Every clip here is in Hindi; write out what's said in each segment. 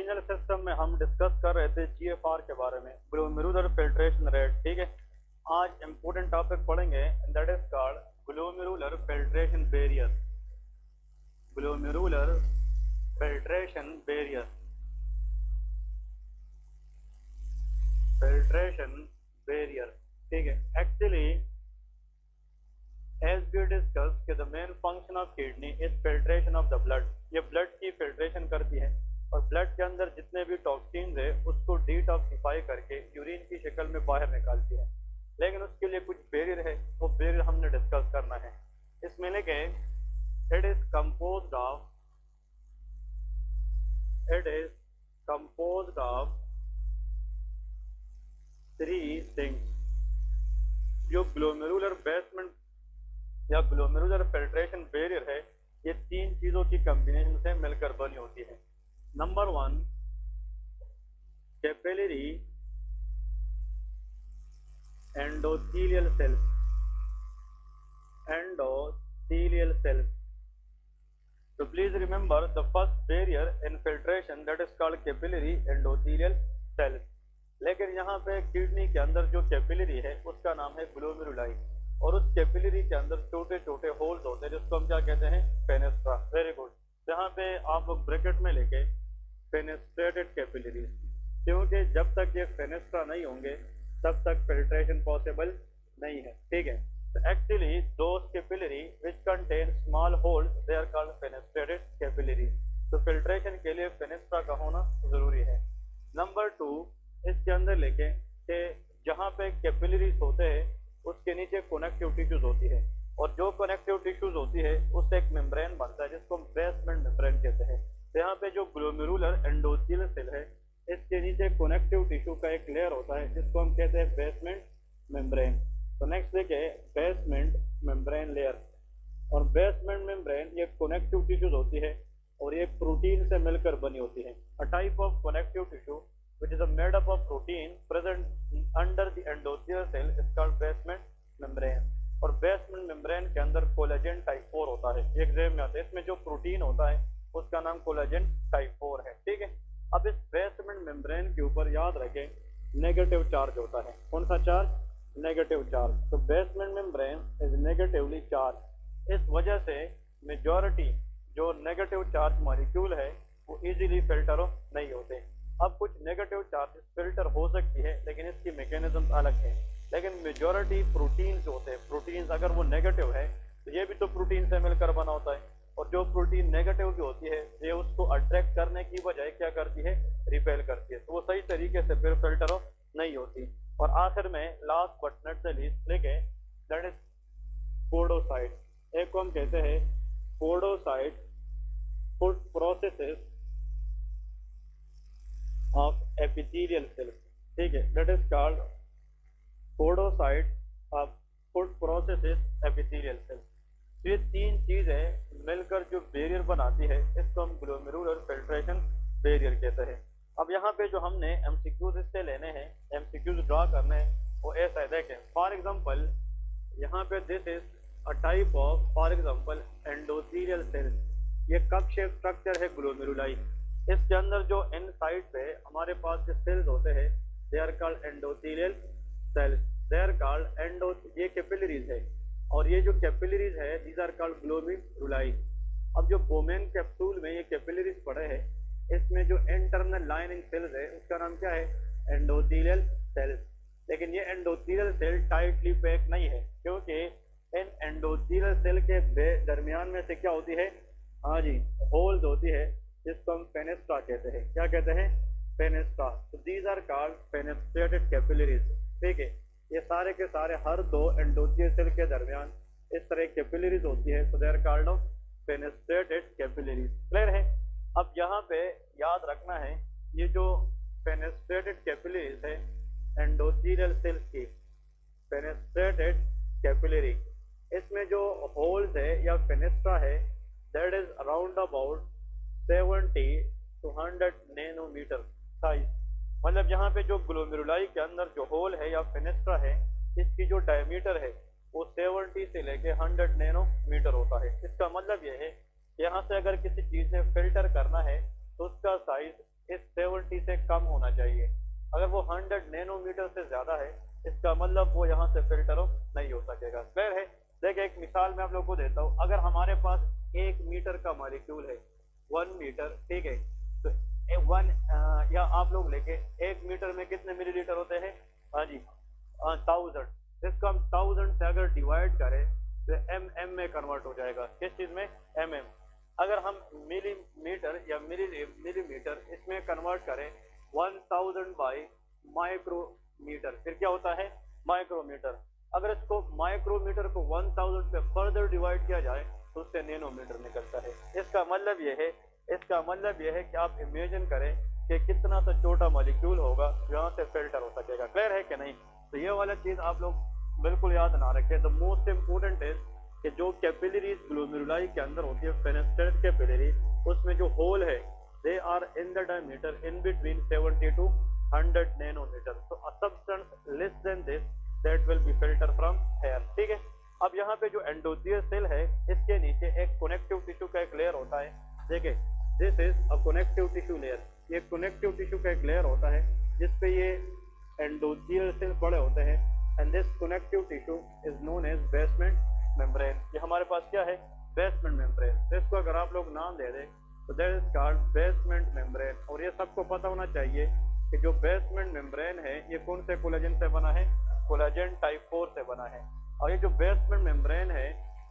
रीजनल सिस्टम में हम डिस्कस कर रहे थे जीएफआर के बारे में, ग्लोमेरुलर फिल्ट्रेशन रेट। ठीक है, आज इंपॉर्टेंट टॉपिक पढ़ेंगे that is called glomerular filtration barrier. Glomerular filtration barrier, filtration barrier. ठीक है, एक्चुअली एज वी डिस्कस कि the main function of kidney is filtration of the blood. ये ब्लड की फिल्ट्रेशन करती है और ब्लड के अंदर जितने भी टॉक्सिन्स है उसको डिटॉक्सिफाई करके यूरिन की शक्ल में बाहर निकालती है। लेकिन उसके लिए कुछ बैरियर है, वो बैरियर हमने डिस्कस करना है। इसमें लिखे it is composed of three things. जो ग्लोमेरुलर बेसमेंट या ग्लोमेरुलर फिल्ट्रेशन बैरियर है, ये तीन चीजों की कॉम्बिनेशन से मिलकर बनी होती है। Number one, capillary endothelial cells. Endothelial cells, so please remember the first barrier in filtration that is called capillary endothelial cells। लेकिन यहाँ पे किडनी के अंदर जो कैपिलरी है उसका नाम है ग्लोमेरुलाई, और उस कैपिलरी के अंदर छोटे छोटे होल्स होते हैं जिसको हम क्या कहते हैं, फेनेस्ट्रा। वेरी गुड, यहाँ पे आप लोग ब्रैकेट में लेके फेनेस्ट्रेटेड कैपिलरीज, क्योंकि जब तक ये फेनेस्ट्रा नहीं होंगे तब तक फिल्ट्रेशन पॉसिबल नहीं है। ठीक है, तो actually those capillary which contain small holes they are called fenestrated capillary. तो फिल्ट्रेशन के लिए फेनेस्ट्रा का होना जरूरी है। नंबर टू, इसके अंदर लेके कि जहाँ पे कैपिलरीज होते हैं उसके नीचे कनेक्टिव टिश्यूज होती है, और जो कनेक्टिव टिश्यूज होती है उससे एक मेम्ब्रेन बनता है जिसको हम बेसमेंट मेम्ब्रेन कहते हैं। तो यहाँ पे जो ग्लोमेरुलर एंडोथेलियल सेल है, इसके नीचे कनेक्टिव टिश्यू का एक लेयर होता है जिसको हम कहते हैं बेसमेंट मेम्ब्रेन। तो नेक्स्ट देखिए, बेसमेंट मेम्ब्रेन लेयर। और बेसमेंट मेम्ब्रेन ये कनेक्टिव टिश्यूज होती है और ये प्रोटीन से मिलकर बनी होती है। A type of connective tissue which is made up of protein present under the endothelial cell is called basement membrane। और बेसमेंट मेम्ब्रेन के अंदर कोलेजन टाइप 4 होता है, एग्जाम में आता है। इसमें जो प्रोटीन होता है उसका नाम कोलेजन टाइप 4 है। ठीक है, अब इस बेसमेंट मेम्ब्रेन के ऊपर याद रखें नेगेटिव चार्ज होता है। कौन सा चार्ज? Negative charge. तो basement membrane is negatively charge. इस वजह से मेजॉरिटी जो नेगेटिव चार्ज मॉलिक्यूल है वो इजीली फिल्टर नहीं होते। अब कुछ नेगेटिव चार्जेस फिल्टर हो सकती है लेकिन इसकी मैकेनिज्म अलग है। लेकिन मेजॉरिटी प्रोटीन जो होते हैं, प्रोटीन्स अगर वो नेगेटिव है तो ये भी तो प्रोटीन से मिलकर बना होता है, और जो प्रोटीन नेगेटिव की होती है ये उसको अट्रैक्ट करने की बजाय क्या करती है, रिपेल करती है। तो वो सही तरीके से फिर फिल्टर नहीं होती। और आखिर में last but not the least लेके दैट इज पोडोसाइट। एक को हम कहते हैं podocyte, food processes of epithelial cells. ठीक है, that is called podocyte of food processes epithelial cells. ये तीन चीजें मिलकर जो बैरियर बनाती है इसको हम ग्लोमेरुलर फिल्ट्रेशन बैरियर कहते हैं। अब यहाँ पे जो हमने एमसीक्यूज इससे लेने हैं, एमसीक्यूज ड्रा करने हैं, वो ऐसा है। देखें फॉर एग्जांपल यहाँ पे this is a type of for example endothelial cells. ये कप शेप स्ट्रक्चर है ग्लोमेरुलाई। इसके अंदर जो इनसाइड पे हमारे पास जो सेल्स होते हैं they are called endothelial cells. They are called endo, ये कैपिलरीज है, और ये जो कैपिलरीज है दीज आर कॉल्ड ग्लोमेरुलाई। अब जो बोमेन कैप्सूल में ये कैपिलरीज पड़े हैं, इसमें जो इंटरनल लाइनिंग सेल्स है उसका नाम क्या है, एंडोथेलियल सेल्स। लेकिन ये एंडोथेलियल सेल टाइटली पैक नहीं है, क्योंकि इन एंडोथेलियल सेल के दरमियान में से क्या होती है, हाँ जी, होल्स होती है जिसको हम फेनेस्ट्रा कहते हैं। क्या कहते हैं, फेनेस्ट्रा। तो these are called fenestrated capillaries. ठीक है, ये सारे के सारे हर दो एंडोथेलियल सेल के दरमियान इस तरह कैपिलरीज होती है, तो they are called fenestrated capillaries. Clear है? अब यहाँ पे याद रखना है ये जो फेनेस्ट्रेटेड कैपिलरीज है एंडोथेलियल सेल्स की, फेनेस्ट्रेटेड कैपिलरी, इसमें जो होल्स है या फेनेस्ट्रा है that is around about 70 to 100 nanometre size. मतलब यहाँ पे जो ग्लोमेरुलाई के अंदर जो होल है या फेनेस्ट्रा है, इसकी जो डायमीटर है वो 70 से लेके 100 नैनोमीटर होता है। इसका मतलब ये है यहाँ से अगर किसी चीज में फिल्टर करना है तो उसका साइज इस 70 से कम होना चाहिए। अगर वो 100 नैनोमीटर से ज्यादा है, इसका मतलब वो यहाँ से फिल्टर नहीं हो सकेगा। क्लियर है? देखिए एक मिसाल मैं आप लोग को देता हूँ। अगर हमारे पास 1 मीटर का मॉलिक्यूल है, 1 मीटर, ठीक है, तो या आप लोग लेके 1 मीटर में कितने मिलीलीटर होते हैं? हाँ जी, 1000। इसको हम 1000 से अगर डिवाइड करें तो एम में कन्वर्ट हो जाएगा। किस चीज में? एम। अगर हम मिलीमीटर या मिलीमीटर इसमें कन्वर्ट करें 1000 बाई माइक्रोमीटर, फिर क्या होता है? माइक्रोमीटर। अगर इसको माइक्रोमीटर को 1000 पे फर्दर डिवाइड किया जाए तो उससे नैनोमीटर निकलता है। इसका मतलब यह है कि आप इमेजिन करें कि कितना सा छोटा मॉलिक्यूल होगा जो यहाँ से फिल्टर हो सकेगा। क्लियर है कि नहीं? तो ये वाला चीज आप लोग बिल्कुल याद ना रखें। द मोस्ट इंपोर्टेंट इज कि जो कैपिलरीज ग्लोमेरुलाई के अंदर होती है, फेनेस्ट्रेट कैपिलरी, उसमें जो होल है they are in the diameter in between 70 to 100 nanometre. तो a substance less than this that will be filter from here. ठीक है, अब यहाँ पे जो एंडोथियल सेल है, इसके नीचे एक कनेक्टिव टिश्यू का एक लेयर होता है। देखिए, this is a connective tissue layer. ये कनेक्टिव टिश्यू का एक लेयर होता है जिसपे ये एंडोथियल सेल पड़े होते हैं, and this connective tissue is known as basement membrane. ये हमारे पास क्या है? Basement membrane. तो इसको अगर आप लोग नाम दे दें तो that is called basement membrane. और ये सबको पता होना चाहिए कि जो बेसमेंट मेम्ब्रेन है ये कौन से कोलेजन से बना है? कोलेजन टाइप 4 से बना है। और ये जो बेसमेंट मेम्ब्रेन है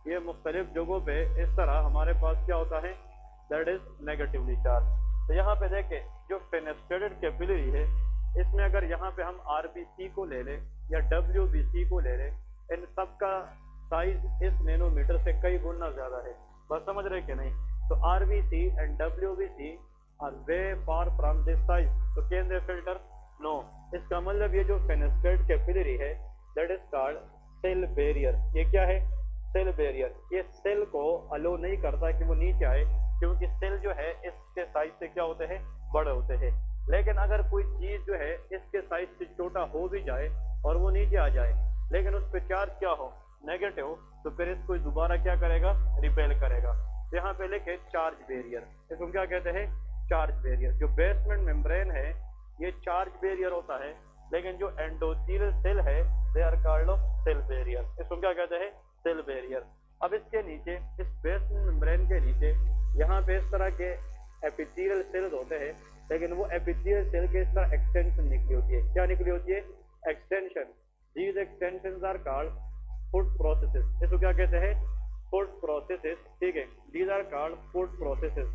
ये मुख्तलिफ जगहों पे इस तरह हमारे पास क्या होता है? That is negatively charge. तो यहाँ पे देखें, जो फेनेस्ट्रेटेड कैपिलरी है इसमें अगर यहाँ पे हम आरबीसी को ले लें या डब्ल्यूबीसी को ले लें, इन सबका साइज इस नैनोमीटर से कई गुना ज्यादा है। बस समझ रहे कि नहीं? तो RBC and WBC are way far from this size, तो कैन दे फिल्टर? नो। इसका मतलब ये जो फेनेस्ट्रेटेड कैपिलरी है that is called cell barrier. ये क्या है? Cell barrier. ये सेल को अलो नहीं करता कि वो नीचे आए, क्योंकि सेल जो है इसके साइज से क्या होते हैं? बड़े होते हैं। लेकिन अगर कोई चीज जो है इसके साइज से छोटा हो भी जाए और वो नीचे आ जाए, लेकिन उस पर चार्ज क्या हो? नेगेटिव, तो फिर इसको दोबारा क्या करेगा? रिपेल करेगा। यहाँ पे लिखे चार्ज बैरियर। इसको क्या कहते हैं? Charge barrier. जो बेसमेंट मेम्ब्रेन है ये चार्ज बैरियर होता है, लेकिन जो एंडोथेलियल सेल है they are called cell barrier. इसको क्या कहते हैं? Cell barrier. अब इसके नीचे, इस बेसमेंट मेम्ब्रेन के नीचे यहाँ पे इस तरह के एपिथेलियल सेल्स होते हैं, लेकिन वो एपिथेलियल सेल के इस तरह एक्सटेंशन निकली होती है। क्या निकली होती है? Extension. These extensions are called foot processes. इसको क्या कहते हैं? Foot processes. ठीक है, these are called foot processes.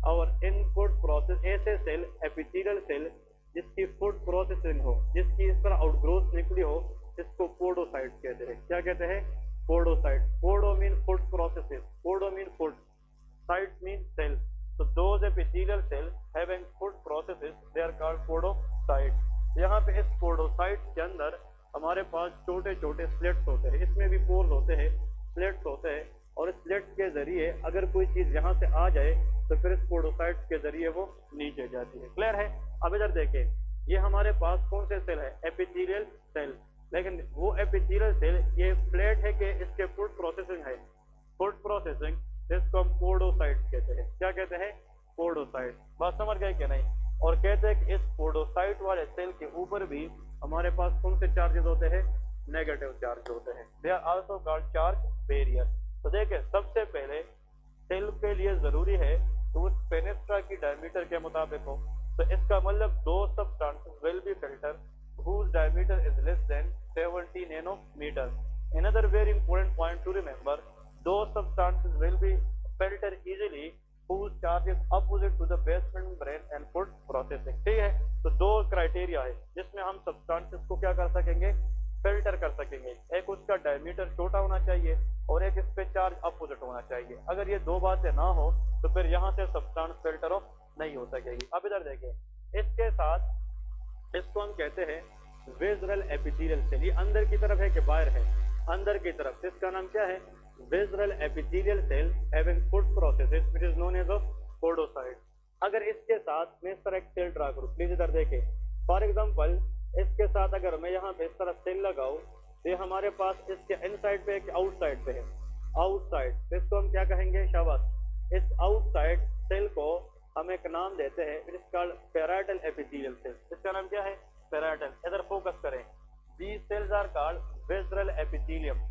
और इन फूड प्रोसेस ऐसे सेल, एपिथेलियल सेल जिसकी फूड प्रोसेसिंग हो, जिसकी इस तरह आउटग्रोथ निकली हो, इसको पोडोसाइट कहते हैं। क्या कहते हैं? Podocyte. Podo mean food processes, podo mean food, site mean cell. So those epithelial cells having food processes they are called podocytes. यहाँ पे इस पोडोसाइट के अंदर हमारे पास छोटे छोटे स्लिट्स होते हैं, इसमें भी पोर्स होते हैं, स्लिट्स होते हैं, और स्लिट्स के जरिए अगर कोई चीज यहाँ से आ जाए तो फिर इस पोडोसाइट के जरिए वो नीचे जाती है। क्लियर है? अब इधर देखें, ये हमारे पास कौन से सेल है? Epithelial cell. लेकिन वो एपिथेलियल सेल ये फ्लैट है कि इसके फूड प्रोसेसिंग है। फूड प्रोसेसिंग इसको हम पोडोसाइट कहते हैं। क्या कहते हैं? पोडोसाइट। बात समझ गए कि नहीं? और कहते हैं कि इस पोडोसाइट वाले सेल के ऊपर भी हमारे पास कौन से चार्जेस होते हैं? नेगेटिव चार्ज होते हैं। They are also called charge barrier. तो देखिए, सबसे पहले सेल के लिए जरूरी है तो उस फेनेस्ट्रा की डायमीटर के मुताबिक हो। तो इसका मतलब दो substances will be filter whose diameter is less than 70 nanometer. Another very important point to remember, those substances will be filtered easily whose charge is opposite to the basement membrane and food processing. ठीक है? तो दो क्राइटेरिया है जिसमें हम सब्सटेंसेस को क्या कर सकेंगे? फिल्टर कर सकेंगे। एक उसका डायमीटर छोटा होना चाहिए और एक इस पे चार्ज अपोजिट होना चाहिए। अगर ये दो बातें ना हो तो फिर यहाँ से सब्सटेंस फिल्टर नहीं हो सकेगी। अब इधर देखिए, इसके साथ इसको हम कहते हैं विज़ुअल एपिथेलियल सेल। ये अंदर की तरफ है कि बाहर है? अंदर की तरफ। इसका नाम क्या है? Visceral epithelial cell having foot processes which is known as podocyte. अगर इसके साथ मैं इस तरह एक सेल ड्रा करूं, प्लीज इधर देखें। फॉर एग्जांपल, इसके साथ अगर मैं यहाँ पे इस तरह सेल लगाऊं तो ये हमारे पास इसके इनसाइड पे है कि आउटसाइड पे है? आउटसाइड। इसको हम क्या कहेंगे? शाबाश। इस आउटसाइड सेल को हम एक नाम देते हैं, it is called parietal epithelial cells. इसका नाम क्या है? पैराइटल। इधर फोकस करें, these cells are called visceral epithelium।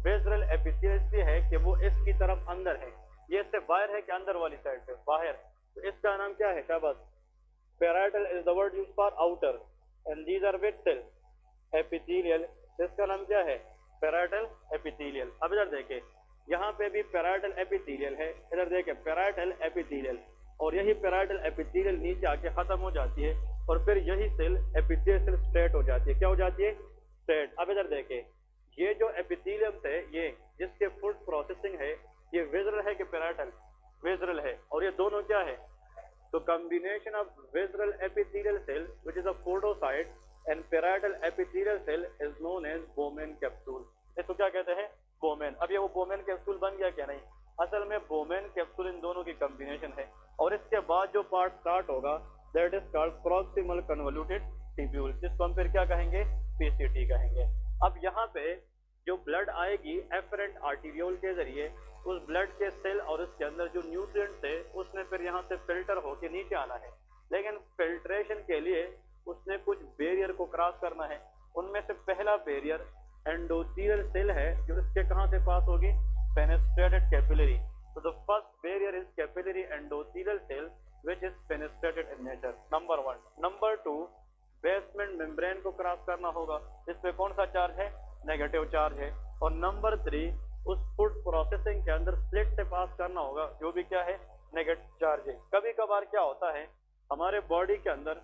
visceral epithelium इसलिए है कि वो इसकी तरफ अंदर है, ये इससे बाहर है कि अंदर वाली साइड पे? बाहर। तो इसका नाम क्या है? शाबाश, parietal is the word used for outer and these are which cell? Epithelial. इसका नाम क्या है? Parietal epithelial. अब इधर देखें, यहाँ पे भी पैराइटल एपिथेलियल है, इधर देखें पैराइटल एपिथेलियल, और यही पैराइटल एपिथेलियल नीचे आके खत्म हो जाती है और फिर यही सेल एपिथेलियल सेल स्ट्रेट हो जाती है। क्या हो जाती है? स्ट्रेट। अब इधर देखें, ये जो एपिथेलियम है, ये जिसके फूड प्रोसेसिंग है, ये विज़रल है कि पैराइटल? विज़रल है। और ये दोनों क्या है? तो combination of visceral epithelial cell which is a podocyte and parietal epithelial cell is known as Bowman capsule. इसको क्या कहते हैं? बोमेन। अब ये वो बोमेन कैप्सूल बन गया क्या? नहीं, असल में बोमेन कैप्सूल इन दोनों की कॉम्बिनेशन है, और इसके बाद जो पार्ट स्टार्ट होगा that is called proximal convoluted tubule, जिसको हम फिर क्या कहेंगे? पीसीटी कहेंगे। अब यहाँ पे जो ब्लड आएगी एफरेंट आर्टीरियोल के जरिए, उस ब्लड के सेल और उसके अंदर जो न्यूट्रिएंट्स है उसने फिर यहाँ से फिल्टर होके नीचे आना है, लेकिन फिल्ट्रेशन के लिए उसने कुछ बैरियर को क्रॉस करना है। उनमें से पहला बैरियर एंडोथेलियल सेल है, जो इसके कहाँ से पास होगी? Fenestrated capillary. So the first barrier is capillary endothelial cell which is fenestrated in nature, number 1. Number 2, basement membrane को क्रॉस करना होगा, इस पे कौन सा चार्ज है? नेगेटिव चार्ज है। और नंबर 3, उस फूड प्रोसेसिंग के अंदर स्लिट से पास करना होगा, जो भी क्या है? नेगेटिव चार्ज है। कभी कभार क्या होता है, हमारे बॉडी के अंदर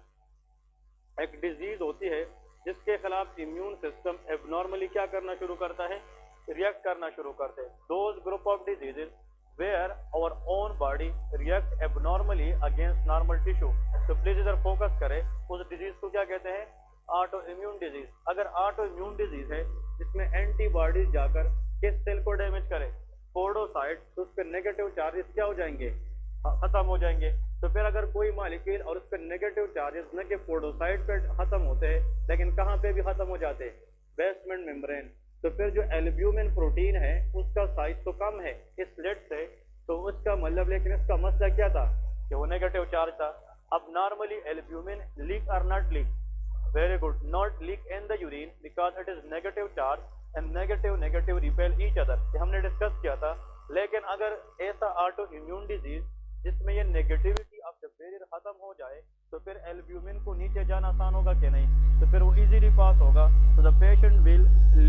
एक डिजीज होती है जिसके खिलाफ इम्यून सिस्टम एबनॉर्मली क्या करना शुरू करता है? रिएक्ट करना शुरू करते हैं। Those group of diseases where our own body react abnormally against normal tissue। तो प्लीज इधर फोकस करें, उस डिजीज को क्या कहते हैं? Auto immune disease. अगर ऑटो इम्यून डिजीज है जिसमें एंटीबॉडीज जाकर किस सेल को डैमेज करे? पोडोसाइट। तो उस पर नेगेटिव चार्जेस क्या हो जाएंगे? खत्म हो जाएंगे। तो फिर अगर कोई मॉलिक्यूल और उस पर नेगेटिव चार्जेस न कि पोडोसाइट पे खत्म होते हैं, लेकिन कहाँ पे भी खत्म हो जाते हैं? Basement membrane. तो फिर जो एल्ब्यूमिन प्रोटीन है उसका साइज तो कम है इस स्लिट से, तो उसका मतलब, लेकिन इसका मसला क्या था? कि वो नेगेटिव चार्ज था। अब नॉर्मली एल्ब्यूमिन लीक और not leak? Very good, not leak in the urine because it is negative charge and negative repel each other, ये हमने डिस्कस किया था। लेकिन अगर ऐसा ऑटो इम्यून डिजीज जिसमें ये नेगेटिविटी ऑफ द बैरियर खत्म हो जाए, तो फिर एल्ब्यूमिन को नीचे जाना आसान होगा कि नहीं? तो फिर वो इजीली पास होगा। तो the patient will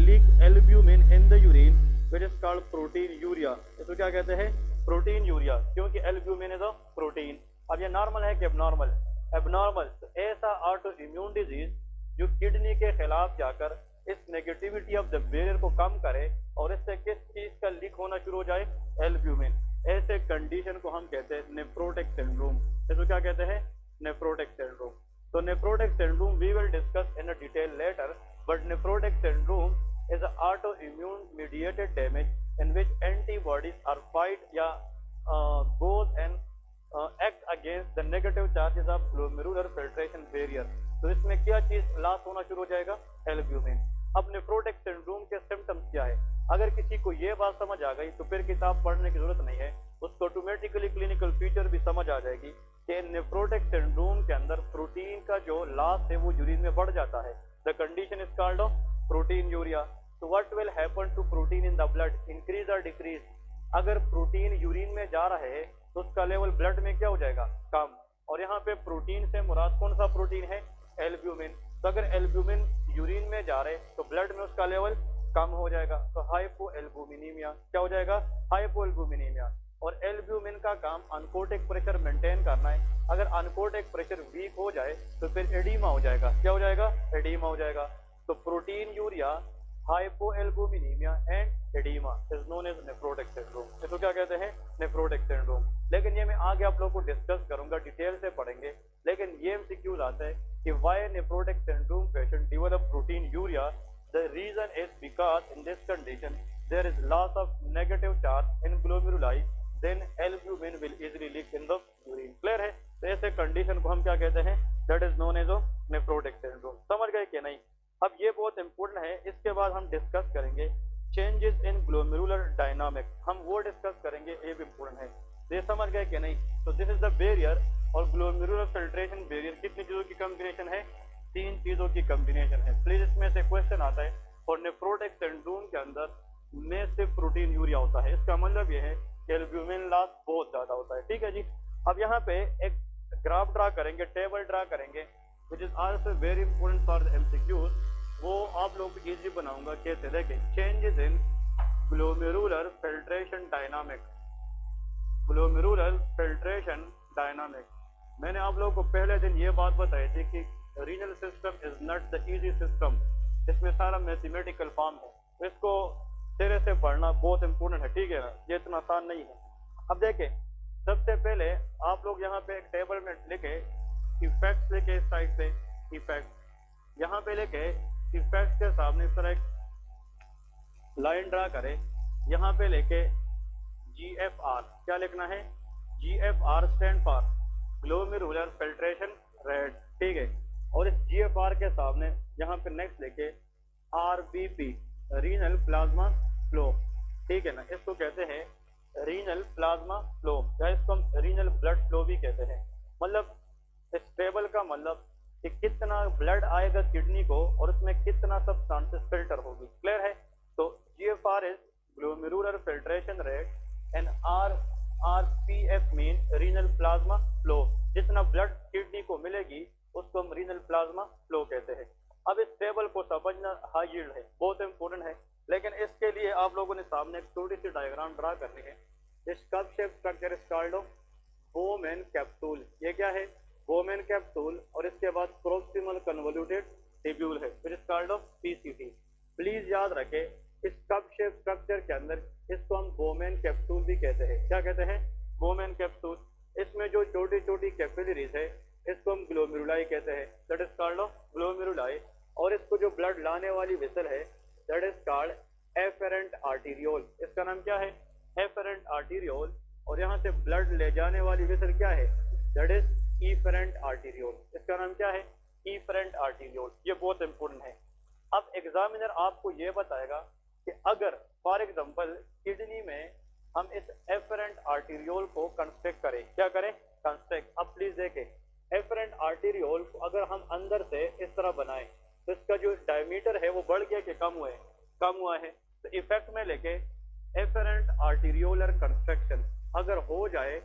leak albumin in the urine which is called protein urea. इसको क्या कहते हैं? प्रोटीन यूरिया, क्योंकि एल्ब्यूमिन इज अ प्रोटीन। अब ये नॉर्मल है कि एबनॉर्मल? एबनॉर्मल। तो ऐसा ऑटो इम्यून डिजीज जो किडनी के खिलाफ जाकर इस नेगेटिविटी ऑफ द बैरियर को कम करे और इससे किस चीज का लीक होना शुरू हो जाए? एल्ब्यूमिन। ऐसे कंडीशन को हम कहते हैं नेफ्रोटिक सिंड्रोम। इसको क्या कहते हैं? Nephrotic syndrome. तो nephrotic syndrome we will discuss in a detail later, but nephrotic syndrome is an autoimmune mediated damage in which antibodies are fight या goes and act against the negative charges of glomerular filtration barrier। तो इसमें क्या चीज लॉस होना शुरू हो जाएगा? एल्ब्यूमिन। अब नेफ्रोटिक सिंड्रोम के सिम्टम्स क्या है? अगर किसी को ये बात समझ आ गई तो फिर किताब पढ़ने की जरूरत नहीं है, उसको ऑटोमेटिकली क्लिनिकल फीचर भी समझ आ जाएगी कि नेफ्रोटिक सिंड्रोम के अंदर प्रोटीन का जो लॉस है वो यूरिन में बढ़ जाता है। The condition is called proteinuria. तो what will happen to protein in the blood? Increase और डिक्रीज? अगर प्रोटीन यूरिन में जा रहे है तो उसका लेवल ब्लड में क्या हो जाएगा? कम। और यहाँ पे प्रोटीन से मुराद कौन सा प्रोटीन है? एल्ब्यूमिन। तो अगर एल्ब्यूमिन यूरिन में जा रहे तो ब्लड में उसका लेवल कम हो जाएगा, तो हाइपो एल्बुमिनीमिया। क्या हो जाएगा? हाइपो एल्बुमिनीमिया। और एल्ब्यूमिन का काम अनकोटिक प्रेशर मेंटेन करना है। अगर अनकोटिक प्रेशर वीक हो जाए तो फिर एडीमा हो जाएगा। क्या हो जाएगा? एडीमा हो जाएगा। तो proteinuria, hypoalbuminaemia and oedema is known as nephrotic syndrome. इसको क्या कहते हैं? Nephrotic syndrome. लेकिन ये मैं आगे आप लोगों को डिस्कस करूंगा, डिटेल से पढ़ेंगे। लेकिन ये एमसीक्यूज आता है कि why nephrotic syndrome patient develop proteinuria. The reason is because in this condition there is loss of negative charge in glomeruli, then albumin will easily leak in the urine. Clear है? तो ऐसे कंडीशन को हम क्या कहते हैं? That is known as nephrotic syndrome. समझ गए कि नहीं? अब ये बहुत इंपॉर्टेंट है। इसके बाद हम डिस्कस करेंगे चेंजेस इन ग्लोमेरुलर डायनामिक्स, हम वो डिस्कस करेंगे, ये भी इंपॉर्टेंट है। ये समझ गए कि नहीं? तो दिस इज द बैरियर और ग्लोमेरुलर फिल्ट्रेशन बैरियर कितनी चीजों की कॉम्बिनेशन है? 3 चीजों की कॉम्बिनेशन है। प्लीज इसमें से क्वेश्चन आता है और नेफ्रोटिक सिंड्रोम के अंदर मैसिव प्रोटीन यूरिया होता है। इसका मतलब यह है कि एल्ब्यूमिन लॉस बहुत ज्यादा होता है। ठीक है जी। अब यहाँ पे एक ग्राफ ड्रा करेंगे, टेबल ड्रा करेंगे, which is also very important for the MCQs. वो आप लोग को इजी बनाऊंगा। कैसे? देखें, changes in glomerular filtration dynamics. Glomerular filtration dynamics. मैंने आप लोगों को पहले दिन ये बात बताई थी कि renal system is not the easy system. इसमें सारा मैथमेटिकल फॉर्म है, इसको सिरे से पढ़ना बहुत इंपॉर्टेंट है। ठीक है ना, ये इतना आसान नहीं है। अब देखें, सबसे पहले आप लोग यहाँ पे एक टेबल में लिखे इफेक्ट, लेके इस साइड से इफेक्ट, यहाँ पे लेके इफेक्ट के सामने इस तरह एक लाइन ड्रा करें। यहाँ पे लेके GFR, क्या लिखना है? GFR stand for glomerular filtration rate. ठीक है, और इस GFR के सामने यहाँ पे नेक्स्ट लेके RBP, रीनल प्लाज्मा फ्लो। ठीक है ना, इसको कहते हैं रीनल प्लाज्मा फ्लो, या इसको हम रीनल ब्लड फ्लो भी कहते हैं। मतलब इस टेबल का मतलब कि कितना ब्लड आएगा किडनी को और उसमें कितना सब्सटेंसेस फिल्टर होगी। क्लियर है? तो GFR is glomerular filtration rate and RPF mean renal plasma flow. जितना ब्लड किडनी को मिलेगी उसको हम रीनल प्लाज्मा फ्लो कहते हैं। अब इस टेबल को समझना हाई यील्ड है, बहुत इंपॉर्टेंट है, लेकिन इसके लिए आप लोगों ने सामने एक छोटी सी डायग्राम ड्रा करनी है। This cup shape structure is called Bowman capsule. ये क्या है? Bowman capsule. और इसके बाद प्रोक्सिमल कन्वोल्यूटेड टिब्यूल है, फिर इज कॉल्ड PCT। प्लीज याद रखें, इस कप शेप स्ट्रक्चर के अंदर इसको हम बोमेन कैप्सूल भी कहते हैं। क्या कहते हैं? Bowman capsule. इसमें जो छोटी छोटी कैपिलरीज है इसको हम ग्लोमेरुलाई कहते हैं, दैट इज कॉल्ड ग्लोमेरुलाई। और इसको जो ब्लड लाने वाली वेसल है that is called efferent arteriole. इसका नाम क्या है? Efferent arteriole. और यहाँ से ब्लड ले जाने वाली वेसल क्या है? That is efferent arteriole. इसका नाम क्या है? Efferent arteriole. ये बहुत इंपॉर्टेंट है। अब एग्जामिनर आपको ये बताएगा कि अगर फॉर एग्जांपल किडनी में हम इस एफेरेंट आर्टीरियोल को कंस्ट्रक्ट करें, क्या करें? कंस्ट्रक्ट। अब प्लीज देखें, एफेरेंट आर्टीरियोल को अगर हम अंदर से इस तरह बनाएं तो इसका जो डायमीटर है वो बढ़ गया कि कम हुआ है? कम हुआ है। तो इफेक्ट में लेके एफेरेंट आर्टीरियोलर कंस्ट्रक्शन अगर हो जाए,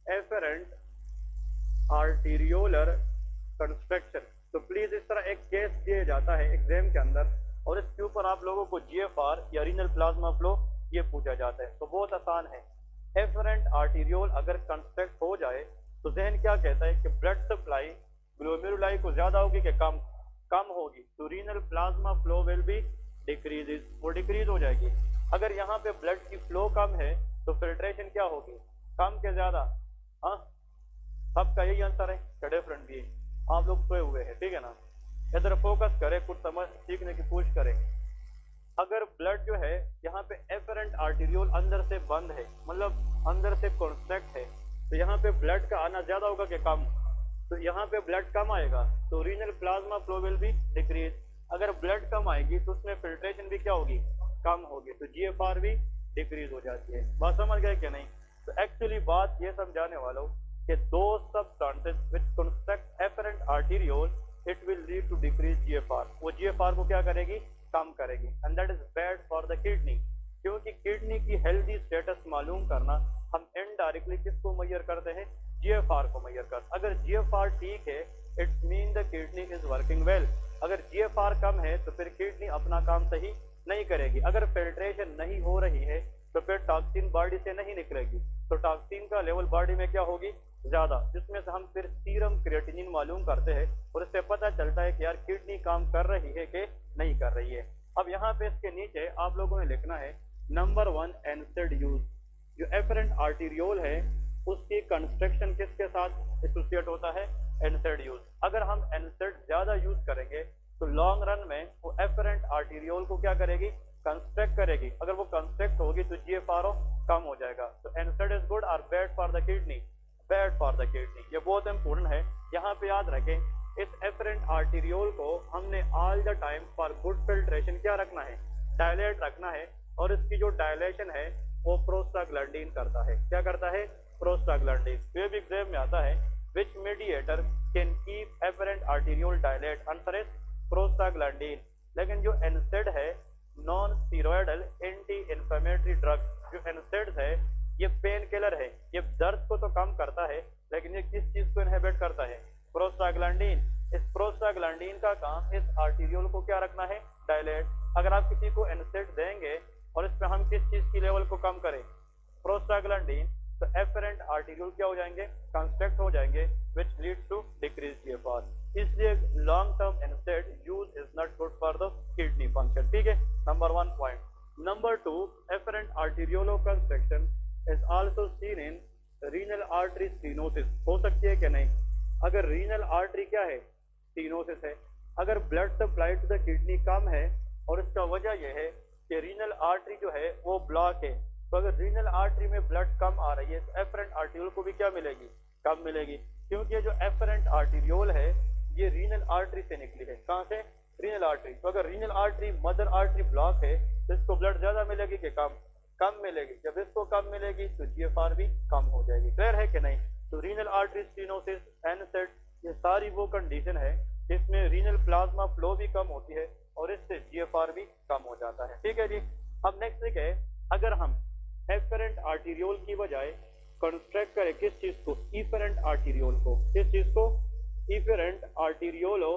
एफेरेंट आर्टीरियोलर कंस्ट्रक्शन, तो प्लीज इस तरह एक केस दिया जाता है एग्जाम के अंदर और इसके ऊपर आप लोगों को GFR या रीनल प्लाज्मा फ्लो ये पूछा जाता है। तो बहुत आसान है। एफेरेंट आर्टीरियोल अगर कंस्ट्रक्ट हो जाए तो जहन क्या कहता है कि ब्लड सप्लाई ग्लोमेरुलाई को ज्यादा होगी कि कम? कम होगी। तो renal plasma flow will be decreases, वो डिक्रीज हो जाएगी। अगर यहाँ पे ब्लड की फ्लो कम है तो फिल्ट्रेशन क्या होगी? कम के ज्यादा? हाँ, सबका यही आंसर है क्या डिफरेंट भी है? आप लोग सोए हुए हैं, ठीक है ना। इधर फोकस करें, कुछ समझ सीखने की कोशिश करें। अगर ब्लड जो है यहाँ पे एफेरेंट आर्टीरियोल अंदर से बंद है, मतलब अंदर से कॉन्ट्रैक्ट है, तो यहाँ पे ब्लड का आना ज्यादा होगा कि कम? तो यहाँ पे ब्लड कम आएगा तो renal plasma flow will be decrease. अगर ब्लड कम आएगी तो उसमें फिल्ट्रेशन भी क्या होगी? कम होगी। तो GFR भी डिक्रीज हो जाती है। बात समझ गए कि नहीं? तो एक्चुअली बात ये समझाने वाला हूँ कि दो substances which construct afferent arteriole it will lead to decrease GFR। वो GFR को क्या करेगी? कम करेगी। and that is bad for the kidney। क्योंकि किडनी की हेल्दी स्टेटस मालूम करना हम इनडायरेक्टली किसको मेजर करते हैं? GFR को मेजर करते। अगर GFR ठीक है it mean the kidney is working well. अगर GFR कम है तो फिर किडनी अपना काम सही नहीं करेगी। अगर फिल्ट्रेशन नहीं हो रही है तो फिर टॉक्सिन बॉडी से नहीं निकलेगी, तो टॉक्सिन का लेवल बॉडी में क्या होगी? ज्यादा, जिसमें से हम फिर सीरम क्रिएटिनिन मालूम करते हैं और इससे पता चलता है कि यार किडनी काम कर रही है कि नहीं कर रही है। अब यहाँ पे इसके नीचे आप लोगों ने लिखना है नंबर 1 NSAID यूज। जो एफेरेंट आर्टीरियोल है उसकी कंस्ट्रक्शन किसके साथ एसोसिएट होता है? NSAID use. अगर हम NSAID ज्यादा यूज करेंगे तो लॉन्ग रन में वो एफेरेंट आर्टीरियोल को क्या करेगी? कंस्ट्रक्ट करेगी। अगर वो कंस्ट्रक्ट होगी तो GFR कम हो जाएगा। तो NSAID इज गुड और bad for the kidney? Bad for the kidney. ये बहुत इंपॉर्टेंट है, यहाँ पे याद रखें। इस एफेरेंट आर्टीरियोल को हमने all the time for good filtration क्या रखना है? डायलेट रखना है। और इसकी जो डायलेशन है वो प्रोस्टाग्लैंडिन करता है। क्या करता है? प्रोस्टाग्लैंडिन। ये भी एग्जाम में आता है which mediator can keep afferent arteriole dilate? Answer है प्रोस्टाग्लैंडिन। लेकिन जो NSAID है non steroidal anti inflammatory drug, जो NSAID है ये पेन किलर है, ये दर्द को तो कम करता है लेकिन ये किस चीज को इनहिबिट करता है? प्रोस्टाग्लैंडिन। इस प्रोस्टाग्लैंडिन का काम इस आर्टीरियोल को क्या रखना है? डायलेट। अगर आप किसी को NSAID देंगे और इस पे हम किस चीज की लेवल को कम करें? प्रोस्टाग्लैंडिन, तो एफरेंट आर्टीरियोल क्या हो जाएंगे? कंस्ट्रक्ट हो जाएंगे, which leads to decreased GFR। इसलिए long term NSAID use is not good for the kidney function. ठीक है, number 1 point. Number 2, efferent arteriole constriction is also seen in renal artery stenosis. हो सकती है कि नहीं? अगर रीनल आर्टरी क्या है? स्टेनोसिस है। अगर blood supply to the kidney कम है और इसका वजह यह है कि रीनल आर्टरी जो है वो ब्लॉक है, तो अगर रीनल आर्टरी में ब्लड कम आ रही है तो एफरेंट आर्टीरियोल को भी क्या मिलेगी? कम मिलेगी, क्योंकि ये जो एफरेंट आर्टीरियोल है ये रीनल आर्टरी से निकली है। कहां से? Renal artery. तो अगर renal artery mother artery block है तो इसको ब्लड ज्यादा मिलेगी कि कम? कम मिलेगी। जब इसको कम मिलेगी तो GFR भी कम हो जाएगी। क्लियर है कि नहीं? तो रीनल आर्टरी स्टेनोसिस, NSAID, ये सारी वो कंडीशन है जिसमें रीनल प्लाज्मा फ्लो भी कम होती है और इससे GFR भी कम हो जाता है। ठीक है जी। अब नेक्स्ट है, अगर हम एफरेंट आर्टीरियोल की बजाय कंस्ट्रक्ट करें किस चीज को? इफेरेंट आर्टीरियोल को। किस चीज को? इफेरेंट आर्टीरियोलो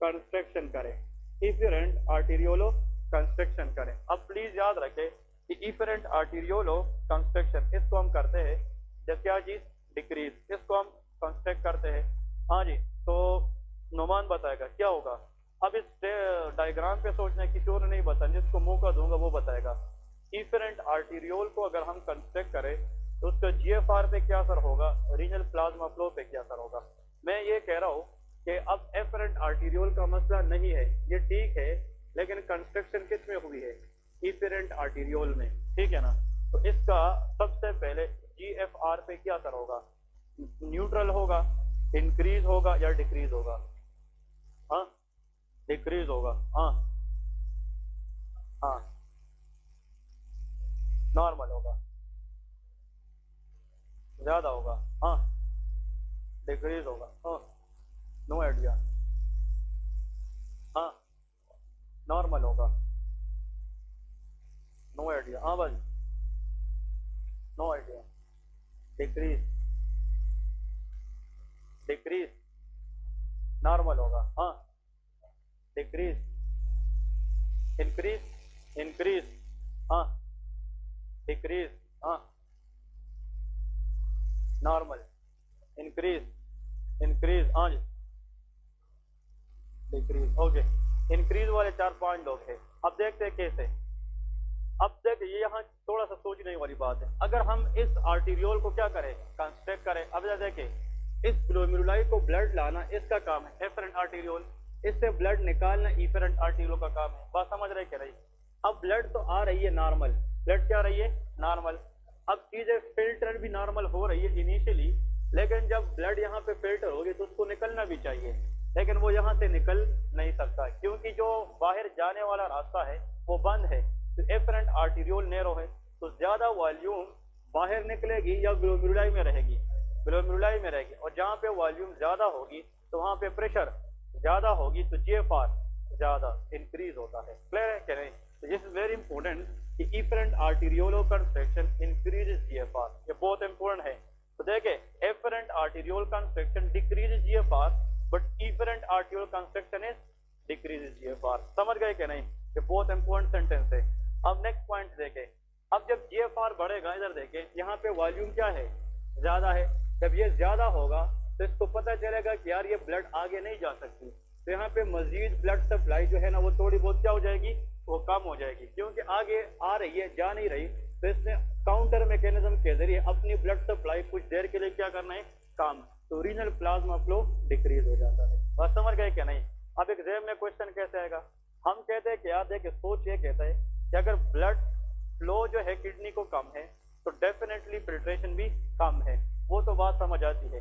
कंस्ट्रक्शन करें। इफेरेंट आर्टीरियोलो कंस्ट्रक्शन करें। अब प्लीज याद रखें कि इफेरेंट आर्टीरियोलो कंस्ट्रक्शन इसको हम करते हैं जब क्या चीज? डिक्रीज। इसको हम कंस्ट्रक्ट करते हैं। हाँ जी, तो नोमान बताएगा क्या होगा। अब इस डायग्राम पे सोचना, किसी और ने नहीं बताया, जिसको मौका दूंगा वो बताएगा। इफेरेंट आर्टीरियोल को अगर हम कंस्ट्रक्ट करें तो उसका GFR पे क्या असर होगा? रीनल प्लाज्मा फ्लो पे क्या असर होगा? मैं ये कह रहा हूँ कि अब एफरेंट आर्टीरियोल का मसला नहीं है, ये ठीक है, लेकिन कंस्ट्रक्शन किस में हुई है? इफेरेंट आर्टीरियोल में। ठीक है ना? तो इसका सबसे पहले GFR पे क्या असर होगा? न्यूट्रल होगा, इंक्रीज होगा या डिक्रीज होगा? हाँ, डिक्रीज होगा। हाँ हाँ, नॉर्मल होगा, ज्यादा होगा। हाँ, डिक्रीज होगा। हाँ, नो आइडिया। हाँ, नॉर्मल होगा, नो आइडिया। हाँ भाई, no idea. Decrease, decrease, normal होगा। हाँ, डिक्रीज, इंक्रीज, इंक्रीज, हाँ, डिक्रीज, हाँ, नॉर्मल, इंक्रीज, इंक्रीज, हाँ जी, डिक्रीज। ओके, इंक्रीज वाले 4-5 लोग हैं। अब देखते हैं कैसे। अब देखिए, ये यहाँ थोड़ा सा सोचने वाली बात है। अगर हम इस आर्टीरियोल को क्या करें? कंस्ट्रक्ट करें। अब देखिए, इस ग्लोमेरुलाई को ब्लड लाना इसका काम है, एफरेंट आर्टीरियोल। इससे ब्लड निकालना इफेरेंट आर्टीरियोल का काम है। बात समझ रहे क्या रही? अब ब्लड तो आ रही है नॉर्मल, ब्लड क्या रही है? नॉर्मल। अब चीजें फिल्टर भी नॉर्मल हो रही है इनिशियली, लेकिन जब ब्लड यहाँ पे फिल्टर होगी तो उसको निकलना भी चाहिए, लेकिन वो यहाँ से निकल नहीं सकता क्योंकि जो बाहर जाने वाला रास्ता है वो बंद है। तो एफरेंट आर्टीरियोल नैरो है, तो ज्यादा वॉल्यूम बाहर निकलेगी या ग्लोमेरुलाई में रहेगी? ग्लोमेरुलाई में रहेगी। और जहाँ पे वॉल्यूम ज्यादा होगी तो वहाँ पे प्रेशर ज्यादा होगी, तो GFR ज्यादा इंक्रीज होता है। क्लियर है क्या नहीं? तो दिस इज वेरी इंपॉर्टेंट कि efferent arteriole constriction increases GFR, ये बहुत इंपॉर्टेंट है। तो देखे, afferent arteriole constriction decreases GFR but efferent arteriole constriction is decreases GFR। समझ गए क्या नहीं? ये बहुत इंपॉर्टेंट सेंटेंस है। अब नेक्स्ट पॉइंट देखे। अब जब GFR बढ़ेगा, इधर देखे, यहाँ पे वॉल्यूम क्या है? ज्यादा है। जब ये ज्यादा होगा तो इसको पता चलेगा कि यार ये ब्लड आगे नहीं जा सकती, तो यहाँ पे मजीद ब्लड सप्लाई जो है ना वो थोड़ी बहुत क्या हो जाएगी? वो कम हो जाएगी, क्योंकि आगे आ रही है, जा नहीं रही। तो इसने काउंटर मैकेनिज्म के जरिए अपनी ब्लड सप्लाई कुछ देर के लिए क्या करना है? काम। तो रीनल प्लाज्मा फ्लो डिक्रीज हो जाता है। बात समझ गए क्या नहीं? अब एग्जाम में क्वेश्चन कैसे आएगा? हम कहते हैं कि यार देखिए, सोच ये कहता है कि अगर ब्लड फ्लो जो है किडनी को कम है तो डेफिनेटली फिल्ट्रेशन भी कम है, वो तो बात समझ आती है।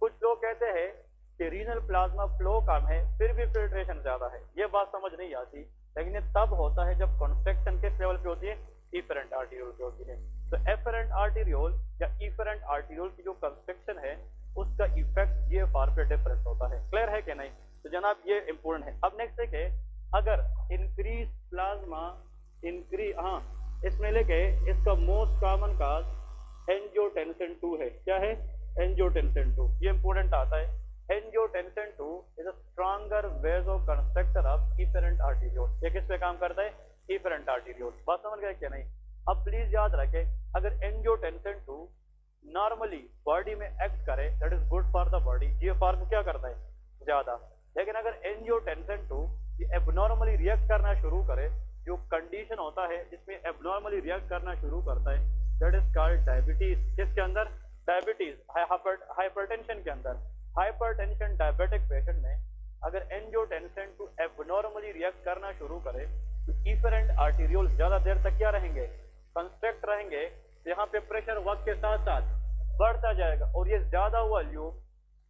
कुछ लोग कहते हैं कि रीनल प्लाज्मा फ्लो कम है फिर भी फिल्ट्रेशन ज्यादा है, ये बात समझ नहीं आती। लेकिन ये तब होता है जब कंस्ट्रक्शन किस लेवल पे होती है? इफेरेंट आर्टीरियोल पे होती है। तो एफरेंट आर्टीरियोल या इफेरेंट आर्टीरियोल की जो कंस्ट्रक्शन है उसका इफेक्ट जीएफआर पे डिफरेंट होता है। क्लियर है कि नहीं? तो जनाब ये इंपॉर्टेंट है। अब नेक्स्ट है अगर इंक्रीज प्लाज्मा इसमें लेके इसका मोस्ट कॉमन काज एंजियोटेंसिन 2 है। क्या है? एंजियोटेंसिन 2। ये इंपॉर्टेंट आता है। Angiotensin 2 is a stronger vasoconstrictor of efferent arteriole. ये किस पे काम करता है? Efferent arteriole. बात समझ गए क्या नहीं? अब प्लीज याद रखें, अगर एंजियोटेंसिन 2 नॉर्मली बॉडी में एक्ट करे that is good for the body, GFR को क्या करता है? ज्यादा। लेकिन अगर एंजियोटेंसिन 2 एबनॉर्मली रिएक्ट करना शुरू करे, जो कंडीशन होता है जिसमें एबनॉर्मली रिएक्ट करना शुरू करता है दैट इज कॉल्ड डायबिटीज। किसके अंदर? डायबिटीज, हाइपरटेंशन के अंदर। हाइपरटेंशन डायबिटिक पेशेंट में अगर एंजियोटेंसिन 2 एबनॉर्मली रिएक्ट करना शुरू करे तो इफेरेंट आर्टेरियोल ज्यादा देर तक क्या रहेंगे? कंस्ट्रक्ट रहेंगे। यहाँ पे प्रेशर वक्त के साथ साथ बढ़ता जाएगा और ये ज्यादा वॉल्यूम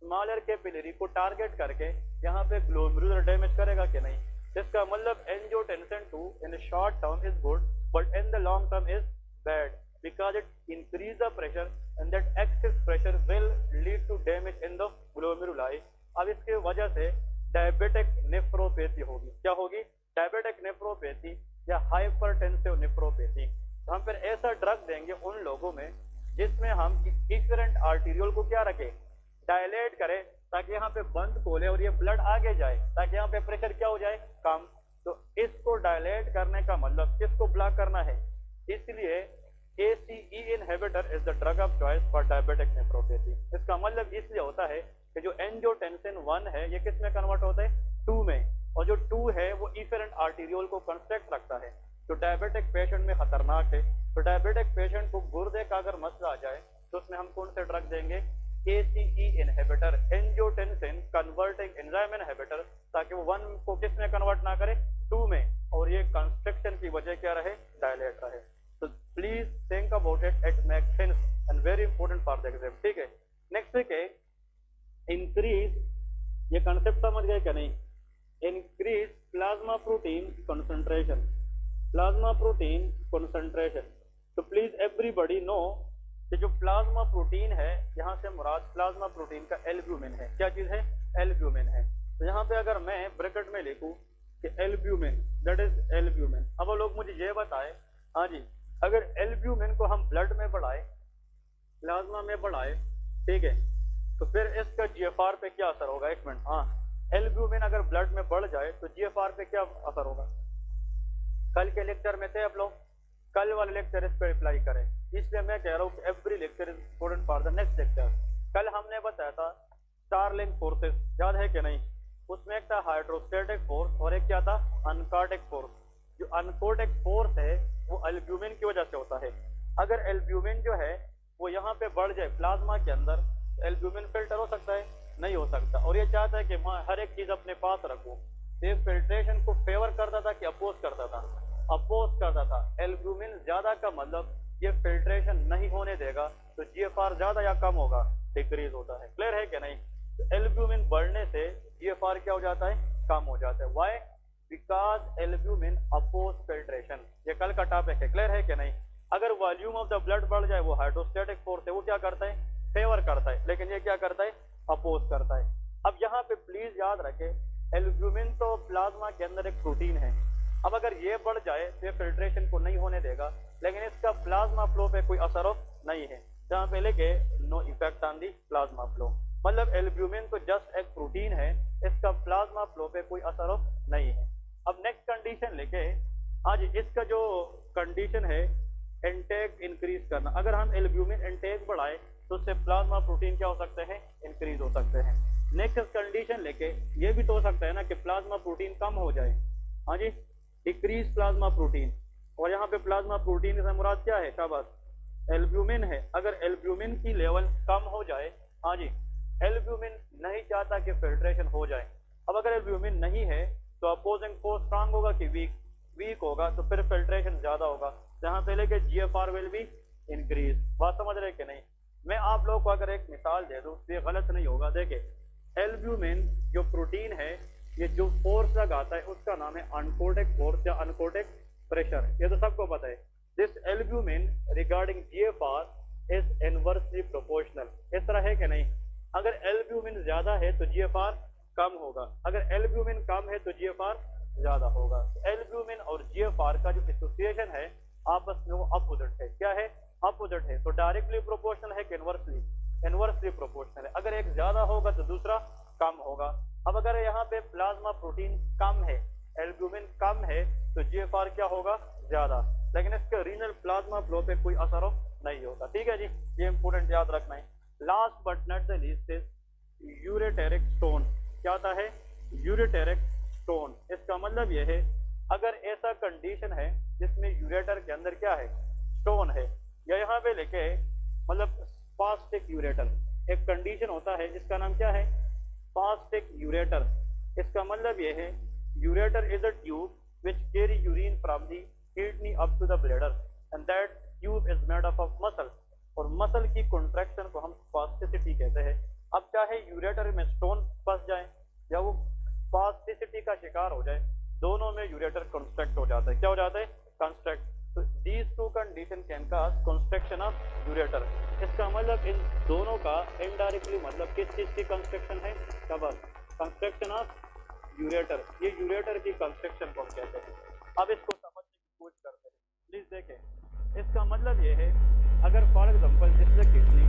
स्मॉलर कैपिलरी को टारगेट करके यहाँ पे ग्लोमेरुलर डैमेज करेगा कि नहीं? इसका मतलब angiotensin 2 in short term is good but in the long term is bad because it increase the pressure and that excess pressure will lead to damage in the glomeruli। अब इसके वजह से डायबिटिक नेफ्रोपैथी होगी। क्या होगी? डायबिटिक नेफ्रोपैथी या हाइपरटेंसिव नेफ्रोपैथी। हम फिर ऐसा ड्रग देंगे उन लोगों में जिसमें हम इफेरेंट आर्टेरियोल को क्या रखें? डायलेट करें, ताकि यहाँ पे बंद खोले और ये ब्लड आगे जाए, ताकि यहाँ पे प्रेशर क्या हो जाए? कम। तो इसको डायलेट करने का मतलब किसको ब्लॉक करना है? इसलिए ACE inhibitor is the drug of choice for diabetic nephropathy। इसका मतलब इसलिए होता है कि जो एंजियोटेंसिन 1 है ये किस में कन्वर्ट होता है? 2 में, और जो 2 है वो इफेरेंट आर्टेरियोल को कंस्ट्रक्ट रखता है, जो डायबिटिक पेशेंट में खतरनाक है। तो डायबिटिक पेशेंट को गुर्दे का अगर मसला आ जाए तो उसमें हम कौन से ड्रग देंगे? ACE inhibitor, angiotensin converting enzyme inhibitor, ताकि वो 1 को किस में कन्वर्ट ना करे? 2 में, और ये कंस्ट्रक्शन की वजह क्या रहे? डायलेट रहे। तो please think about it, it makes sense and very important for the exam. ठीक है। नेक्स्ट है इंक्रीज, ये कंसेप्ट समझ गए क्या नहीं? Increase plasma protein concentration, plasma protein concentration. तो प्लीज एवरीबॉडी नो कि जो प्लाज्मा प्रोटीन है, यहाँ से मुराद प्लाज्मा प्रोटीन का एल्ब्यूमिन है। क्या चीज है? एल्ब्यूमिन है। तो यहाँ पे अगर मैं ब्रैकेट में लिखूं कि एल्ब्यूमिन, दैट इज एल्ब्यूमिन। अब लोग मुझे ये बताएं, हाँ जी, अगर एल्ब्यूमिन को हम ब्लड में बढ़ाए, प्लाज्मा में बढ़ाए, ठीक है, तो फिर इसका जीएफआर पे क्या असर होगा? एक मिनट। हाँ, एल्ब्यूमिन अगर ब्लड में बढ़ जाए तो जीएफआर पे क्या असर होगा? कल के लेक्चर में थे आप लोग, कल वाले लेक्चर इस पर अप्लाई करें, इसलिए मैं कह रहा हूँ कि every lecture is important for the next lecture. कल हमने बताया था स्टारलिंक फोर्सेस, याद है कि नहीं? उसमें एक था हाइड्रोस्टेटिक फोर्स और एक क्या था? अनकार्टिक फोर्स। जो अनकोटिक फोर्स है वो एल्ब्यूमिन की वजह से होता है। अगर एल्ब्यूमिन जो है वो यहाँ पे बढ़ जाए प्लाज्मा के अंदर, तो एल्ब्यूमिन फिल्टर हो सकता है? नहीं हो सकता। और ये चाहता है कि मैं हर एक चीज अपने पास रखूं। ये फिल्ट्रेशन को फेवर करता था कि अपोज करता था? अपोज करता था। एल्ब्यूमिन ज्यादा का मतलब ये फिल्ट्रेशन नहीं होने देगा, तो जीएफआर ज्यादा या कम होगा? डिक्रीज होता है। क्लियर है कि नहीं? तो एल्ब्यूमिन बढ़ने से जीएफआर क्या हो जाता है? कम हो जाता है। Why? Because albumin oppose filtration. ये कल का टॉपिक है। क्लियर है कि नहीं? अगर वॉल्यूम ऑफ द ब्लड बढ़ जाए, वो हाइड्रोस्टेटिक फोर्स है, वो क्या करता है? फेवर करता है। लेकिन ये क्या करता है? अपोज करता है। अब यहाँ पे प्लीज याद रखें, एल्ब्यूमिन तो प्लाज्मा के अंदर एक प्रोटीन है। अब अगर ये बढ़ जाए तो ये फिल्ट्रेशन को नहीं होने देगा, लेकिन इसका प्लाज्मा फ्लो पे कोई असर नहीं है। जहाँ पे लेके no effect on the plasma flow, मतलब एल्ब्यूमिन तो जस्ट एक प्रोटीन है, इसका प्लाज्मा फ्लो पे कोई असर नहीं है। अब नेक्स्ट कंडीशन लेके, आज इसका जो कंडीशन है इंटेक इंक्रीज करना। अगर हम एल्ब्यूमिन इंटेक बढ़ाए तो उससे प्लाज्मा प्रोटीन क्या हो सकते हैं? इंक्रीज हो सकते हैं। नेक्स्ट कंडीशन लेके ये भी तो हो सकता है ना कि प्लाज्मा प्रोटीन कम हो जाए। हाँ जी, डिक्रीज प्लाज्मा प्रोटीन। और यहाँ पे प्लाज्मा प्रोटीन से मुराद क्या है? शाबाश, एल्ब्यूमिन है। अगर एल्ब्यूमिन की लेवल कम हो जाए, हाँ जी, एल्ब्यूमिन नहीं चाहता कि फिल्ट्रेशन हो जाए। अब अगर एल्ब्यूमिन नहीं है तो अपोजिंग फोर्स स्ट्रांग होगा कि वीक? वीक होगा, तो फिर फिल्ट्रेशन ज्यादा होगा, जहाँ पे लेके जीएफआर विल बी इंक्रीज। बात समझ रहे कि नहीं? मैं आप लोगों को अगर एक मिसाल दे दूं तो ये गलत नहीं होगा। देखिए, एल्ब्यूमिन जो प्रोटीन है, ये जो फोर्स लगाता है उसका नाम है अनकोटिक फोर्स या अनकोटिक प्रेशर। ये तो सबको पता है। This albumin regarding GFR is inversely proportional. इस तरह है कि नहीं? अगर एल्ब्यूमिन ज्यादा है तो जीएफआर कम होगा, अगर एल्ब्यूमिन कम है तो जीएफआर ज्यादा होगा। एल्ब्यूमिन और जीएफआर का जो एसोसिएशन है आपस में वो अपोजिट है। क्या है? अपोजिट है। तो डायरेक्टली प्रोपोर्शनल है कि इनवर्सली? इनवर्सली प्रोपोर्शनल है। अगर एक ज्यादा होगा तो दूसरा कम होगा। अब अगर यहाँ पे प्लाज्मा प्रोटीन कम है, एल्ब्यूमिन कम है, तो जीएफआर क्या होगा? ज्यादा। लेकिन इसके रीनल प्लाज्मा फ्लो पे कोई असर नहीं होता। ठीक है जी, ये इंपोर्टेंट याद रखना है। Last but not the least is ureteric stone. क्या होता है? Ureteric stone. इसका मतलब यह है अगर ऐसा कंडीशन है जिसमें यूरेटर के अंदर क्या है? स्टोन है, या यहाँ पे लेके मतलब स्पास्टिक यूरेटर, एक कंडीशन होता है जिसका नाम क्या है? Spastic ureter. इसका मतलब यह है ureter is a tube which carry urine from the kidney up to the bladder and that tube is made up of muscle। और मसल की कॉन्ट्रैक्शन को हम स्पास्टिसिटी कहते हैं। अब चाहे यूरेटर में स्टोन फंस जाए या वो स्पास्टिसिटी का शिकार हो जाए, दोनों में यूरेटर कंस्ट्रक्ट हो जाता है। क्या हो जाता है? कंस्ट्रक्ट। तो these two condition can cause constriction of ureter। इसका मतलब इन दोनों का इनडायरेक्टली मतलब किस चीज की कंस्ट्रक्शन है? कबर। कंस्ट्रक्शन ऑफ यूरेटर, ये यूरेटर की कंस्ट्रक्शन को हम कहते हैं। अब इसको समझने की कोशिश करते हैं। प्लीज देखें, इसका मतलब ये है अगर for example this is kidney,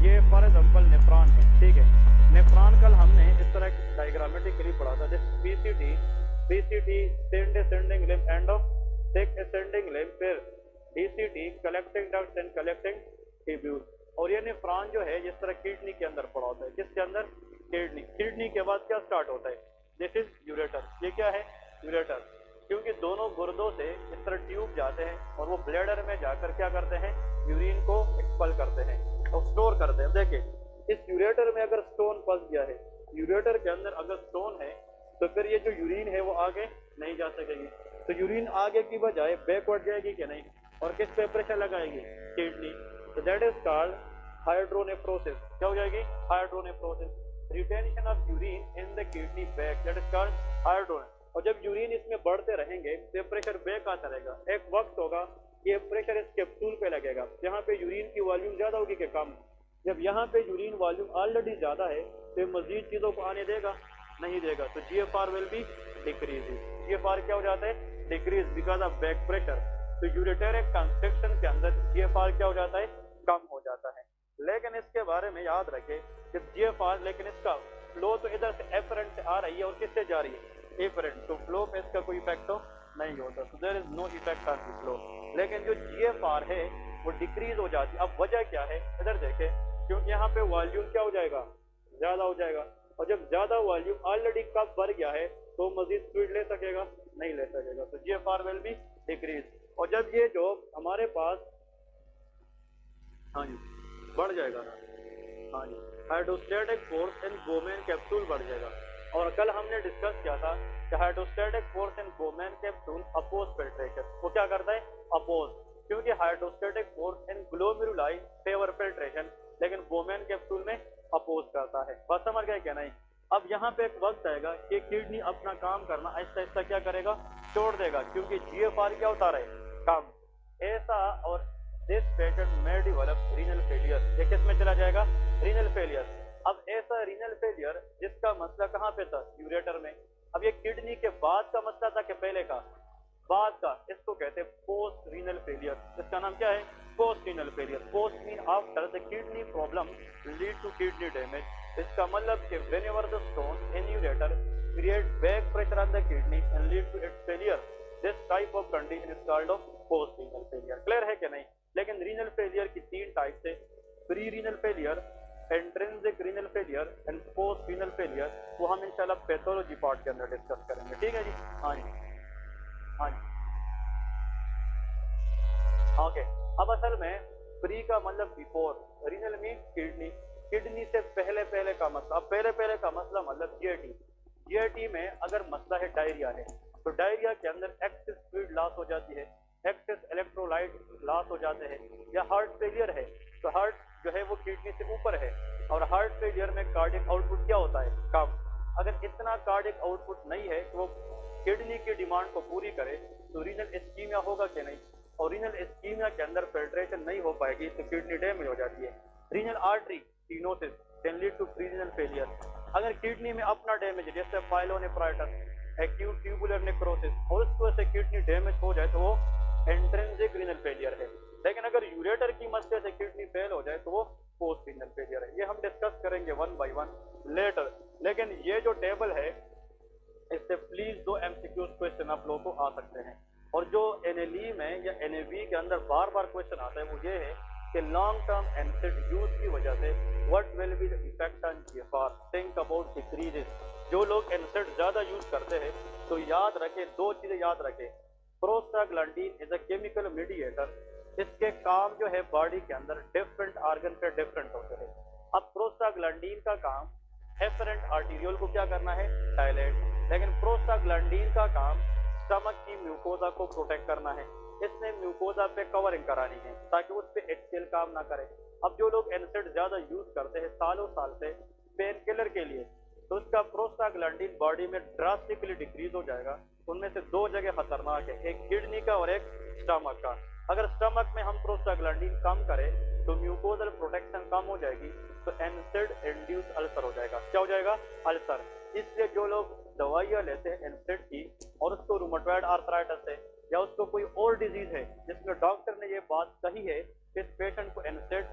ये फॉर एग्जांपल नेफ्रॉन है, ठीक है। नेफ्रॉन कल हमने इस तरह डायग्रामेटिकली पढ़ा था, जैसे PCT send ascending limb and of thick ascending limb, फिर DCT collecting ducts and collecting tubule. और ये नेफ्रॉन जो है जिस तरह किडनी के अंदर पड़ा होता है, किसके अंदर? किडनी के बाद क्या स्टार्ट होता है? This is ureter. ये क्या है? यूरेटर। क्योंकि दोनों गुर्दों से इस तरह ट्यूब जाते हैं और वो ब्लैडर में जाकर क्या करते हैं? यूरिन को एक्सपल करते हैं और स्टोर करते हैं। देखिए, इस यूरेटर में अगर स्टोन फंस गया है, यूरेटर के अंदर अगर स्टोन है, तो फिर ये जो यूरिन है वो आगे नहीं जा सकेगी। तो यूरिन आगे की बजाय बैकवर्ड जाएगी कि नहीं? और किस पे प्रेशर लगाएगी? किडनी। तो दैट इज कॉल्ड हाइड्रोनेफ्रोसिस। क्या हो जाएगी? Hydronephrosis. Retention of urine in the kidney back, that is called hydron. और जब यूरिन इसमें बढ़ते रहेंगे तो प्रेशर बैक आता रहेगा। एक वक्त होगा ये प्रेशर इस कैप्सूल पे लगेगा, यहाँ पे यूरिन की वॉल्यूम ज्यादा होगी कि कम? जब यहाँ पे यूरिन वॉल्यूम ऑलरेडी ज्यादा है तो मजीद चीजों को आने देगा? नहीं देगा। तो GFR will be decrease. GFR क्या हो जाता है? Decrease because of back pressure. तो यूरेटेरिक कंस्ट्रक्शन के अंदर जीएफआर क्या हो जाता है? कम हो जाता है। लेकिन इसके बारे में याद रखें कि जीएफआर, लेकिन इसका फ्लो तो इधर से एफरेंट से आ रही है और किससे जा रही है? एफरेंट। तो फ्लो पे इसका कोई इफेक्ट तो नहीं होता। तो there is no effect on the flow. लेकिन जो जीएफआर है वो डिक्रीज हो जाती है। अब वजह क्या है? इधर देखें, क्योंकि यहाँ पे वॉल्यूम क्या हो जाएगा? ज्यादा हो जाएगा। और जब ज्यादा वॉल्यूम ऑलरेडी कब भर गया है तो मजीद स्पीड ले सकेगा? नहीं ले सकेगा। तो जीएफआर विल बी डिक्रीज। और जब ये जो हमारे पास, हाँ जी, बढ़ जाएगा, हाँ जी, hydrostatic force in Bowman capsule बढ़ जाएगा। और कल हमने डिस्कस किया था कि hydrostatic force in Bowman capsule oppose filtration. वो क्या करता है? अपोज। क्योंकि hydrostatic force in glomeruli favour filtration, लेकिन बोमेन कैप्सूल में अपोज करता है। बात समझ गए क्या? नहीं। अब यहाँ पे एक वक्त आएगा कि किडनी अपना काम करना आहिस्ता आहिस्ता क्या करेगा? छोड़ देगा, क्योंकि जीएफआर क्या होता रहे? कम। ऐसा और दिस पेशेंट में डेवलप रीनल फेलियर। ये किस में चला जाएगा? Renal failure. अब ऐसा रीनल फेलियर जिसका मसला कहाँ पे था? यूरेटर में। अब ये किडनी के बाद का मसला था कि पहले का? बाद का। इसको कहते हैं पोस्ट रीनल फेलियर। इसका नाम क्या है? Post renal failure. Post mean after the kidney problem lead to kidney damage. इसका मतलब कि whenever the stone in ureter create back pressure on the kidney and lead to its failure, this type of condition is called of post renal failure. Clear है कि नहीं? लेकिन रीनल फेलियर की तीन टाइप है, pre renal failure, intrinsic renal failure and post renal failure. वो हम इंशाल्लाह पैथोलॉजी पार्ट के अंदर डिस्कस करेंगे। ठीक है जी? हाँ जी, हाँ जी, ओके। अब असल में प्री का मतलब before, renal mean kidney, kidney से पहले पहले का मसला। अब पहले पहले का मसला मतलब जीआईटी। जीआईटी में अगर मसला है डायरिया है, तो डायरिया के अंदर एक्सेस फ्लूइड लॉस हो जाती है, एक्सेस इलेक्ट्रोलाइट लॉस हो जाते हैं, या हार्ट फेलियर है तो हार्ट जो है वो किडनी से ऊपर है, और हार्ट फेलियर में कार्डियक आउटपुट क्या होता है? कम। अगर इतना कार्डियक आउटपुट नहीं है कि वो किडनी की डिमांड को पूरी करे तो रीनल इस्कीमिया होगा कि नहीं? और रीनल इस्कीमिया के अंदर फिल्ट्रेशन नहीं हो पाएगी तो किडनी डैमेज हो जाती है। Renal artery stenosis, can lead to renal failure. अगर किडनी में अपना डैमेज जैसे पाइलोनेफ्राइटिस, एक्यूट ट्यूबुलर नेक्रोसिस और उस वजह से किडनी डैमेज हो जाए तो वो इंट्रिंसिक रीनल फेलियर है। लेकिन अगर यूरेटर की मदद से किडनी फेल हो जाए तो वो पोस्ट रीनल फेलियर है। ये हम डिस्कस करेंगे वन बाय वन लेटर। लेकिन ये जो टेबल है इससे प्लीज 2 MCQs क्वेश्चन आप लोगों को आ सकते हैं। और जो NLE में या NAV के अंदर बार बार क्वेश्चन आता है वो ये है कि लॉन्ग टर्म NSAID यूज की वजह से what will be the effect on GFR, think about decreases. जो लोग NSAID ज्यादा यूज करते हैं तो याद रखें, 2 चीजें याद रखें। Prostaglandin is a chemical mediator, इसके काम जो है बॉडी के अंदर डिफरेंट ऑर्गन पे डिफरेंट होते हैं। अब प्रोस्टाग्लैंडीन का काम एफरेंट आर्टीरियोल को क्या करना है, डायलेट, लेकिन प्रोस्टाग्लैंडीन का काम स्टमक की म्यूकोजा को प्रोटेक्ट करना है। इसने म्यूकोजा पे कवरिंग करानी है ताकि उस पे HCl काम ना करे। अब जो लोग NSAID ज्यादा यूज करते हैं सालों साल से पेन किलर के लिए, तो उसका प्रोस्टाग्लैंडीन बॉडी में ड्रास्टिकली डिक्रीज हो जाएगा। उनमें से 2 जगह खतरनाक है, एक किडनी का और एक स्टमक का। अगर स्टमक में हम प्रोस्टाग्लैंडीन कम करें तो म्यूकोजल प्रोटेक्शन कम हो जाएगी, तो NSAID इंड्यूस अल्सर हो जाएगा। क्या हो जाएगा, अल्सर। इसलिए जो लोग दवाइयाँ लेते हैं NSAID की और उसको रूमेटॉइड आर्थराइटिस है या उसको कोई और डिजीज है जिसमें डॉक्टर ने ये बात कही है कि इस पेशेंट को NSAID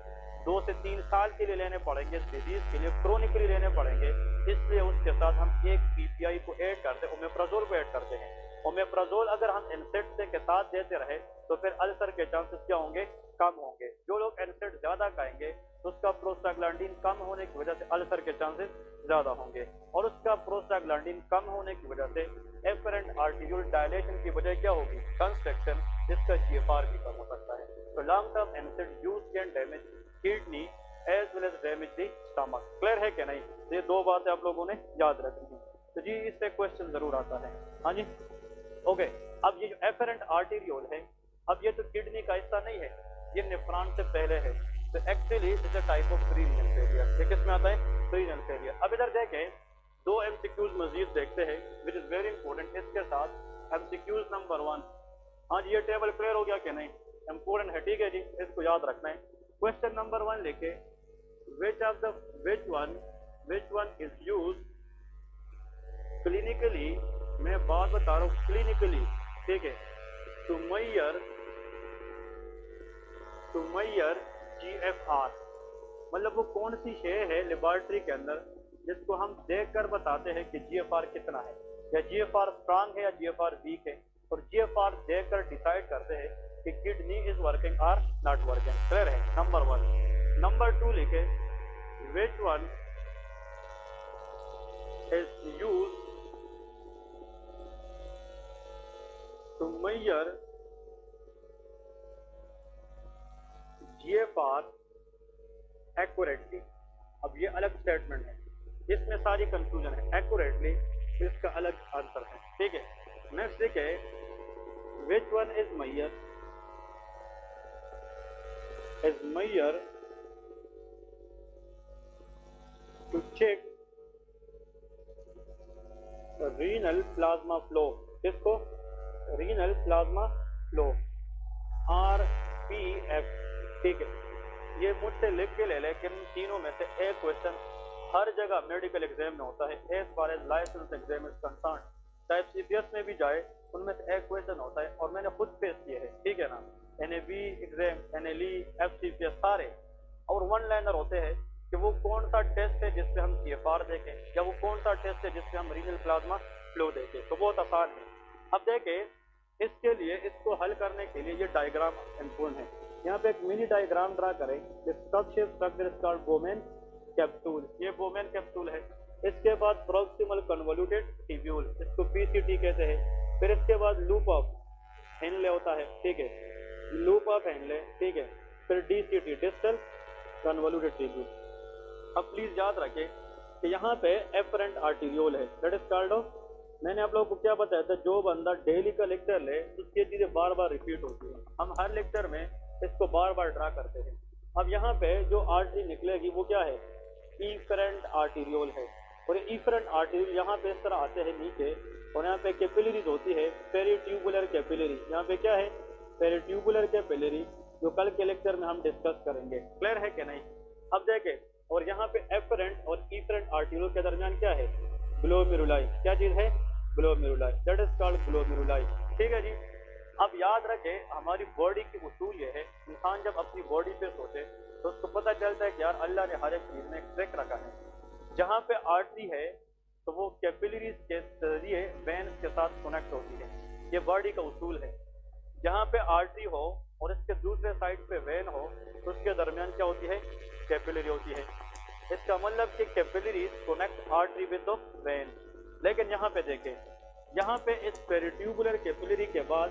2 से 3 साल के लिए लेने पड़ेंगे, इस डिजीज के लिए क्रोनिकली लेने पड़ेंगे, इसलिए उसके साथ हम एक PPI को ऐड करते हैं, ओमेप्राजोल को ऐड करते हैं। ओमेप्राजोल अगर हम NSAID से के साथ देते रहे तो फिर अल्सर के चांसेस क्या होंगे, कम होंगे। जो लोग NSAID ज्यादा खाएंगे तो उसका प्रोस्टाग्लैंडीन कम होने की वजह से अल्सर के चांसेस ज्यादा होंगे, और उसका प्रोस्टाग्लैंडीन कम होने की वजह से एफरेंट आर्टीरियल डायलेशन की वजह क्या होगी, कंस्ट्रक्शन, जिसका GFR भी कम हो सकता है। तो long term NSAID use can damage kidney as well as damage the stomach. Clear है कि नहीं? ये 2 बातें आप लोगों ने याद रखनी है। तो जी इससे क्वेश्चन जरूर आता है। हाँ जी, ओके। अब ये जो एफरेंट आर्टीरियोल है, अब ये तो किडनी का हिस्सा नहीं है, ये नेफ्रॉन से पहले है। तो actually it's a type of renal failure. ये किस में आता है, रीनल फेलियर। अब इधर देखें 2 MCQs मजीद देखते हैं विच इज वेरी इंपॉर्टेंट। इसके साथ MCQs नंबर 1। हाँ जी, ये टेबल क्लियर हो गया कि नहीं, इंपॉर्टेंट है, ठीक है जी, इसको याद रखना है। क्वेश्चन नंबर 1 लेके which one is used clinically, मैं बात बता रहा हूँ क्लिनिकली, ठीक है, टू मैयर GFR। मतलब वो कौन सी शे है लेबोरेटरी के अंदर जिसको हम देखकर बताते हैं कि GFR कितना है, या GFR स्ट्रांग है या GFR वीक है, और GFR देखकर डिसाइड करते हैं कि किडनी इज वर्किंग और नॉट वर्किंग। क्लियर है, नंबर 1। नंबर 2 लिखे which one is used to measure GFR accurately। अब ये अलग स्टेटमेंट है, इसमें सारी कंफ्यूजन है। एक्यूरेटली इसका अलग आंसर है, ठीक है। नेक्स्ट देखे which one is measure to check renal plasma flow। इसको रीनल प्लाज्मा फ्लो RPF, ठीक है। ये मुझसे लिख के ले, लेकिन तीनों में से एक क्वेश्चन हर जगह मेडिकल एग्जाम में होता है as far as licence exam is concern, चाहे CPS में भी जाए उनमें से एक क्वेश्चन होता है, और मैंने खुद फेस किए है, ठीक है ना। NAV एग्जाम, NLE, FCPS सारे, और 1 लाइनर होते हैं कि वो कौन सा टेस्ट है जिससे हम GFR देखें, या वो कौन सा टेस्ट है जिससे हम रीनल प्लाज्मा फ्लो देखें। तो बहुत आसान है। अब देखें इसके लिए, इसको हल करने के लिए ये डायग्राम इम्पोर्टेंट है। यहाँ पे एक मिनी डायग्राम ड्रा करें। बोमेन कैप्सूल, ये बोमेन कैप्सूल है। इसके बाद प्रोक्सिमल कन्वोल्यूटेड टिब्यूल, इसको PCT कहते हैं। फिर इसके बाद लूप ऑफ हेनले होता है, ठीक है, लूप ऑफ हेनले, ठीक है। फिर DCT, डिस्टल कन्वोल्यूटेड टिब्यूल। अब प्लीज याद रखें कि यहाँ पे एफरेंट आर्टीरियोल है, दैट इज कॉल्ड ऑफ। मैंने आप लोगों को क्या बताया था, जो बंदा डेली का लेक्चर ले उसकी चीजें बार बार रिपीट होती है। हम हर लेक्चर में इसको बार बार ड्रा करते हैं। अब यहाँ पे जो आर्टरी निकलेगी वो क्या है, इफरेंट आर्टीरियोल है। और इफरेंट आर्टीरियल यहाँ पे इस तरह आते हैं नीचे, और यहाँ पे कैपिलरीज होती है, पेरिट्यूबुलर कैपिलरी। यहाँ पे क्या है, पेरिट्यूबुलर कैपिलरी, जो कल के लेक्चर में हम डिस्कस करेंगे। क्लियर है कि नहीं? अब देखें और यहाँ पे एफरेंट और इफरेंट आर्टियोल के दरमियान क्या है, ग्लोमेरुलाई। क्या चीज है, glomeruli, that is called glomeruli. ठीक है जी। अब याद रखें हमारी बॉडी की उसूल ये है, इंसान जब अपनी बॉडी पे सोचे तो उसको पता चलता है कि यार अल्लाह ने हर एक चीज में एक ट्रैक रखा है। जहाँ पे आर्टरी है तो वो कैपिलरीज के जरिए वेन्स के साथ कनेक्ट होती है, ये बॉडी का उसूल है। जहाँ पे आर्टरी हो और इसके दूसरे साइड पे वेन हो तो उसके दरमियान क्या होती है, कैपिलरी होती है। इसका मतलब कि capillaries connect artery with the when. लेकिन यहाँ पे देखें, यहाँ पे इस पेरिट्यूबुलर कैपिलरी के बाद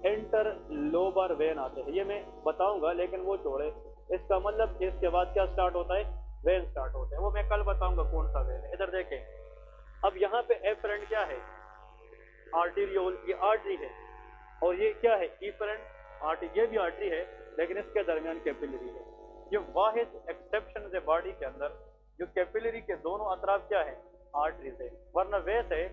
इंटरलोबर वेन आते हैं, ये मैं बताऊंगा लेकिन वो छोड़े। इसका मतलब कि इसके बाद क्या स्टार्ट होता है, वेन स्टार्ट होता है, वो मैं कल बताऊंगा कौन सा वेन है। इधर देखें, अब यहाँ पे एफरेंट क्या है, आर्टीरियोल, ये आर्टरी है, और ये क्या है, इफरेंट आर्टरी, ये भी आर्टरी है लेकिन इसके दरमियान कैपिलरी है। ये वाहिद एक्सेप्शन है बॉडी के अंदर जो कैपिलरी के दोनों अतराफ क्या है, आर्टरीज है, वरना वैसे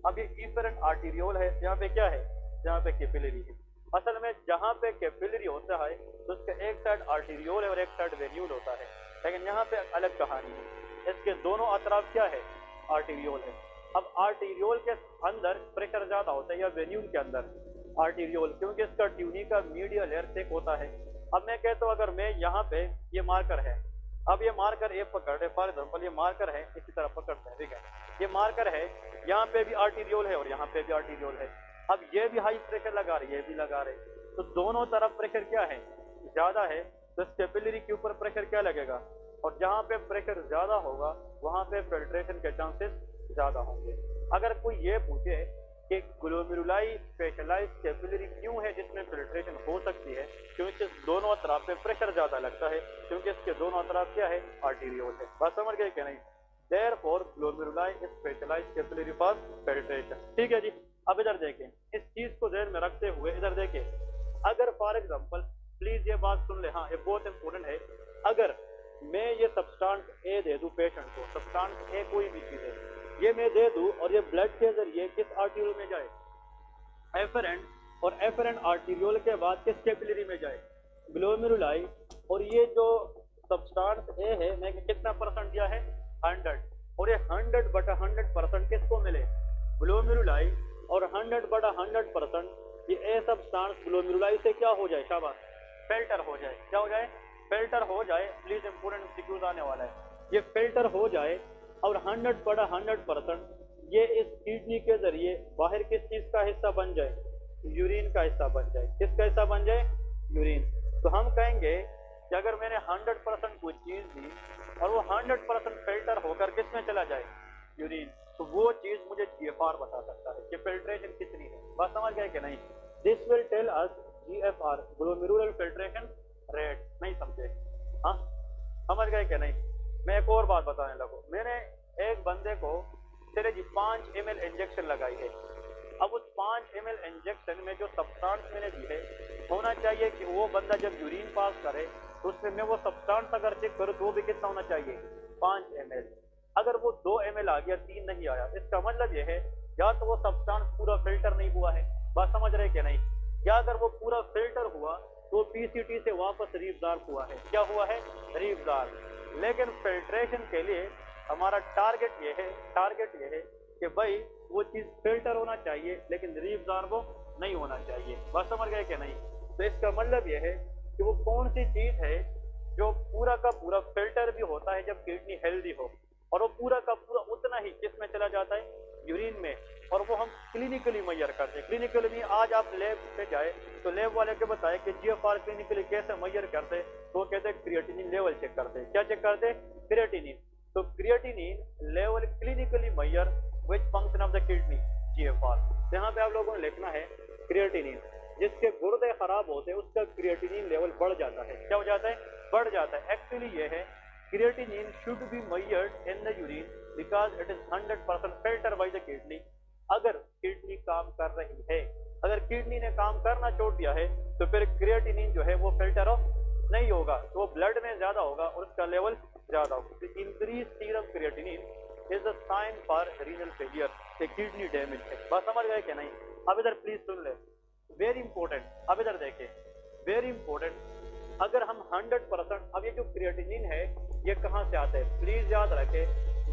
अब ये इफरेंट आर्टीरियोल है, यहाँ पे क्या है, जहाँ पे कैपिलरी है। असल में जहाँ पे कैपिलरी होता है तो उसका एक साइड आर्टीरियोल है और एक साइड वेन्यूल होता है, लेकिन यहाँ पे अलग कहानी है, इसके दोनों अतराफ क्या है, आर्टीरियोल है। अब आर्टीरियोल के अंदर प्रेशर ज्यादा होता है या वेन्यूल के अंदर, आर्टीरियोल, क्योंकि इसका ट्यूनिका मीडियल लेयर थिक होता है। अब मैं कहता हूँ अगर मैं यहाँ पे ये मार्कर है, अब ये मार्कर ए पकड़ है, फॉर एग्जाम्पल ये मार्कर है, इसी तरह पकड़ते हैं, ठीक है, ये मार्कर है, यहाँ पे भी आर्टीरियोल है और यहाँ पे भी आर्टीरियोल है। अब ये भी हाई प्रेशर लगा रही है, ये भी लगा रहे, तो दोनों तरफ प्रेशर क्या है, ज्यादा है, तो इस कैपिलरी के ऊपर प्रेशर क्या लगेगा, और जहाँ पे प्रेशर ज्यादा होगा वहां पे फिल्ट्रेशन के चांसेस ज्यादा होंगे। अगर कोई ये पूछे कि ग्लोमेरुलाई स्पेशलाइज्ड कैपिलरी क्यों है जिसमें फिल्ट्रेशन हो सकती है, क्योंकि इस दोनों अतराफ पे प्रेशर ज्यादा लगता है, क्योंकि इसके दोनों अतराफ क्या है, आर्टीरियोल है। बात समझ गए क्या नहीं, therefore glomeruli specialised capillary for filtration. ठीक है जी। अब इधर देखें, इस चीज को ध्यान में रखते हुए इधर देखें, अगर फॉर एग्जांपल प्लीज ये बात सुन ले, हाँ ये बहुत इंपॉर्टेंट है, अगर मैं ये सब्सटेंस ए दे दूं पेशेंट को, सब्सटेंस ए कोई भी चीज है, ये मैं दे दूं और ये ब्लड के जरिए किस आर्टीरियोल में जाए, एफरेंट, और एफरेंट आर्टीरियोल के बाद किस कैपिलरी में जाए, ग्लोमेरुलाई, और ये जो सब्सटेंस ए है मैं कितना परसेंट दिया है, 100, और ये 100/100% किसको मिले, ग्लोमेरुलाई, और 100/100% ये ए सब्सटेंस ग्लोमेरुलाई से क्या हो जाए, शाबाश, फिल्टर हो जाए। क्या हो जाए, फिल्टर हो जाए। प्लीज इंपोर्टेंट सिक्यूज आने वाला है, ये फिल्टर हो जाए और 100/100% ये इस किडनी के जरिए बाहर किस चीज का हिस्सा बन जाए, यूरिन का हिस्सा बन जाए। किसका हिस्सा बन जाए, यूरिन। तो हम कहेंगे कि अगर मैंने 100% कोई चीज दी और वो 100% फिल्टर होकर किस में चला जाए, यूरिन, तो वो चीज मुझे GFR बता सकता है कि फिल्ट्रेशन कितनी है। बात समझ गए कि नहीं, this will tell us GFR, glomerular filtration rate. नहीं समझे, हाँ समझ गए कि नहीं। मैं एक और बात बताने लगूं, मैंने एक बंदे को चले जी 5 ml इंजेक्शन लगाई है। अब उस 5 ml इंजेक्शन में जो सब्सटेंस मैंने दी है, होना चाहिए कि वो बंदा जब यूरिन पास करे तो उसमें मैं वो सब्सटेंस अगर चेक करूँ तो भी कितना होना चाहिए, 5 ml। अगर वो 2 ml आ गया, 3 नहीं आया, इसका मतलब ये है या तो वो सब्सटेंस पूरा फिल्टर नहीं हुआ है, बात समझ रहे कि नहीं, या अगर वो पूरा फिल्टर हुआ तो PCT से वापस रीब्जॉर्ब हुआ है। क्या हुआ है, रीब्जॉर्ब। लेकिन फिल्ट्रेशन के लिए हमारा टारगेट ये है कि भाई वो चीज फिल्टर होना चाहिए लेकिन रीब्जॉर्ब नहीं होना चाहिए। बात समझ गए कि नहीं। तो इसका मतलब ये है कि वो कौन सी चीज है जो पूरा का पूरा फिल्टर भी होता है जब किडनी हेल्दी हो, और वो पूरा का पूरा उतना ही किसमें चला जाता है, यूरिन में, और वो हम क्लिनिकली मेजर करते हैं। क्लिनिकली आज आप लैब पे जाए तो लैब वाले को बताए कि GFR क्लिनिकली कैसे मेजर करते, तो कहते हैं क्रिएटिनिन लेवल चेक करते। क्या चेक करते, क्रिएटिनिन। तो creatinine level clinically major which function of the kidney, GFR। यहाँ पे आप लोगों ने लिखना है क्रिएटिनिन, जिसके गुर्दे खराब होते हैं उसका क्रिएटिनिन लेवल बढ़ जाता है। क्या हो जाता है, बढ़ जाता है। एक्चुअली ये है creatinine should be measured in the urine because it is 100% filtered by the kidney। अगर किडनी काम कर रही है, अगर किडनी ने काम करना छोड़ दिया है तो फिर क्रिएटिनिन जो है वो फिल्टर नहीं होगा, तो वो ब्लड में ज्यादा होगा और उसका लेवल ज्यादा होगा। Increase serum creatinine is a sign for renal failure, kidney damage है। बात समझ गए क्या नहीं। अब इधर प्लीज सुन ले, वेरी इंपॉर्टेंट। अब इधर देखे, वेरी इंपॉर्टेंट। अगर हम 100%, अब ये जो क्रिएटिनिन है ये कहाँ से आता है, प्लीज याद रखे,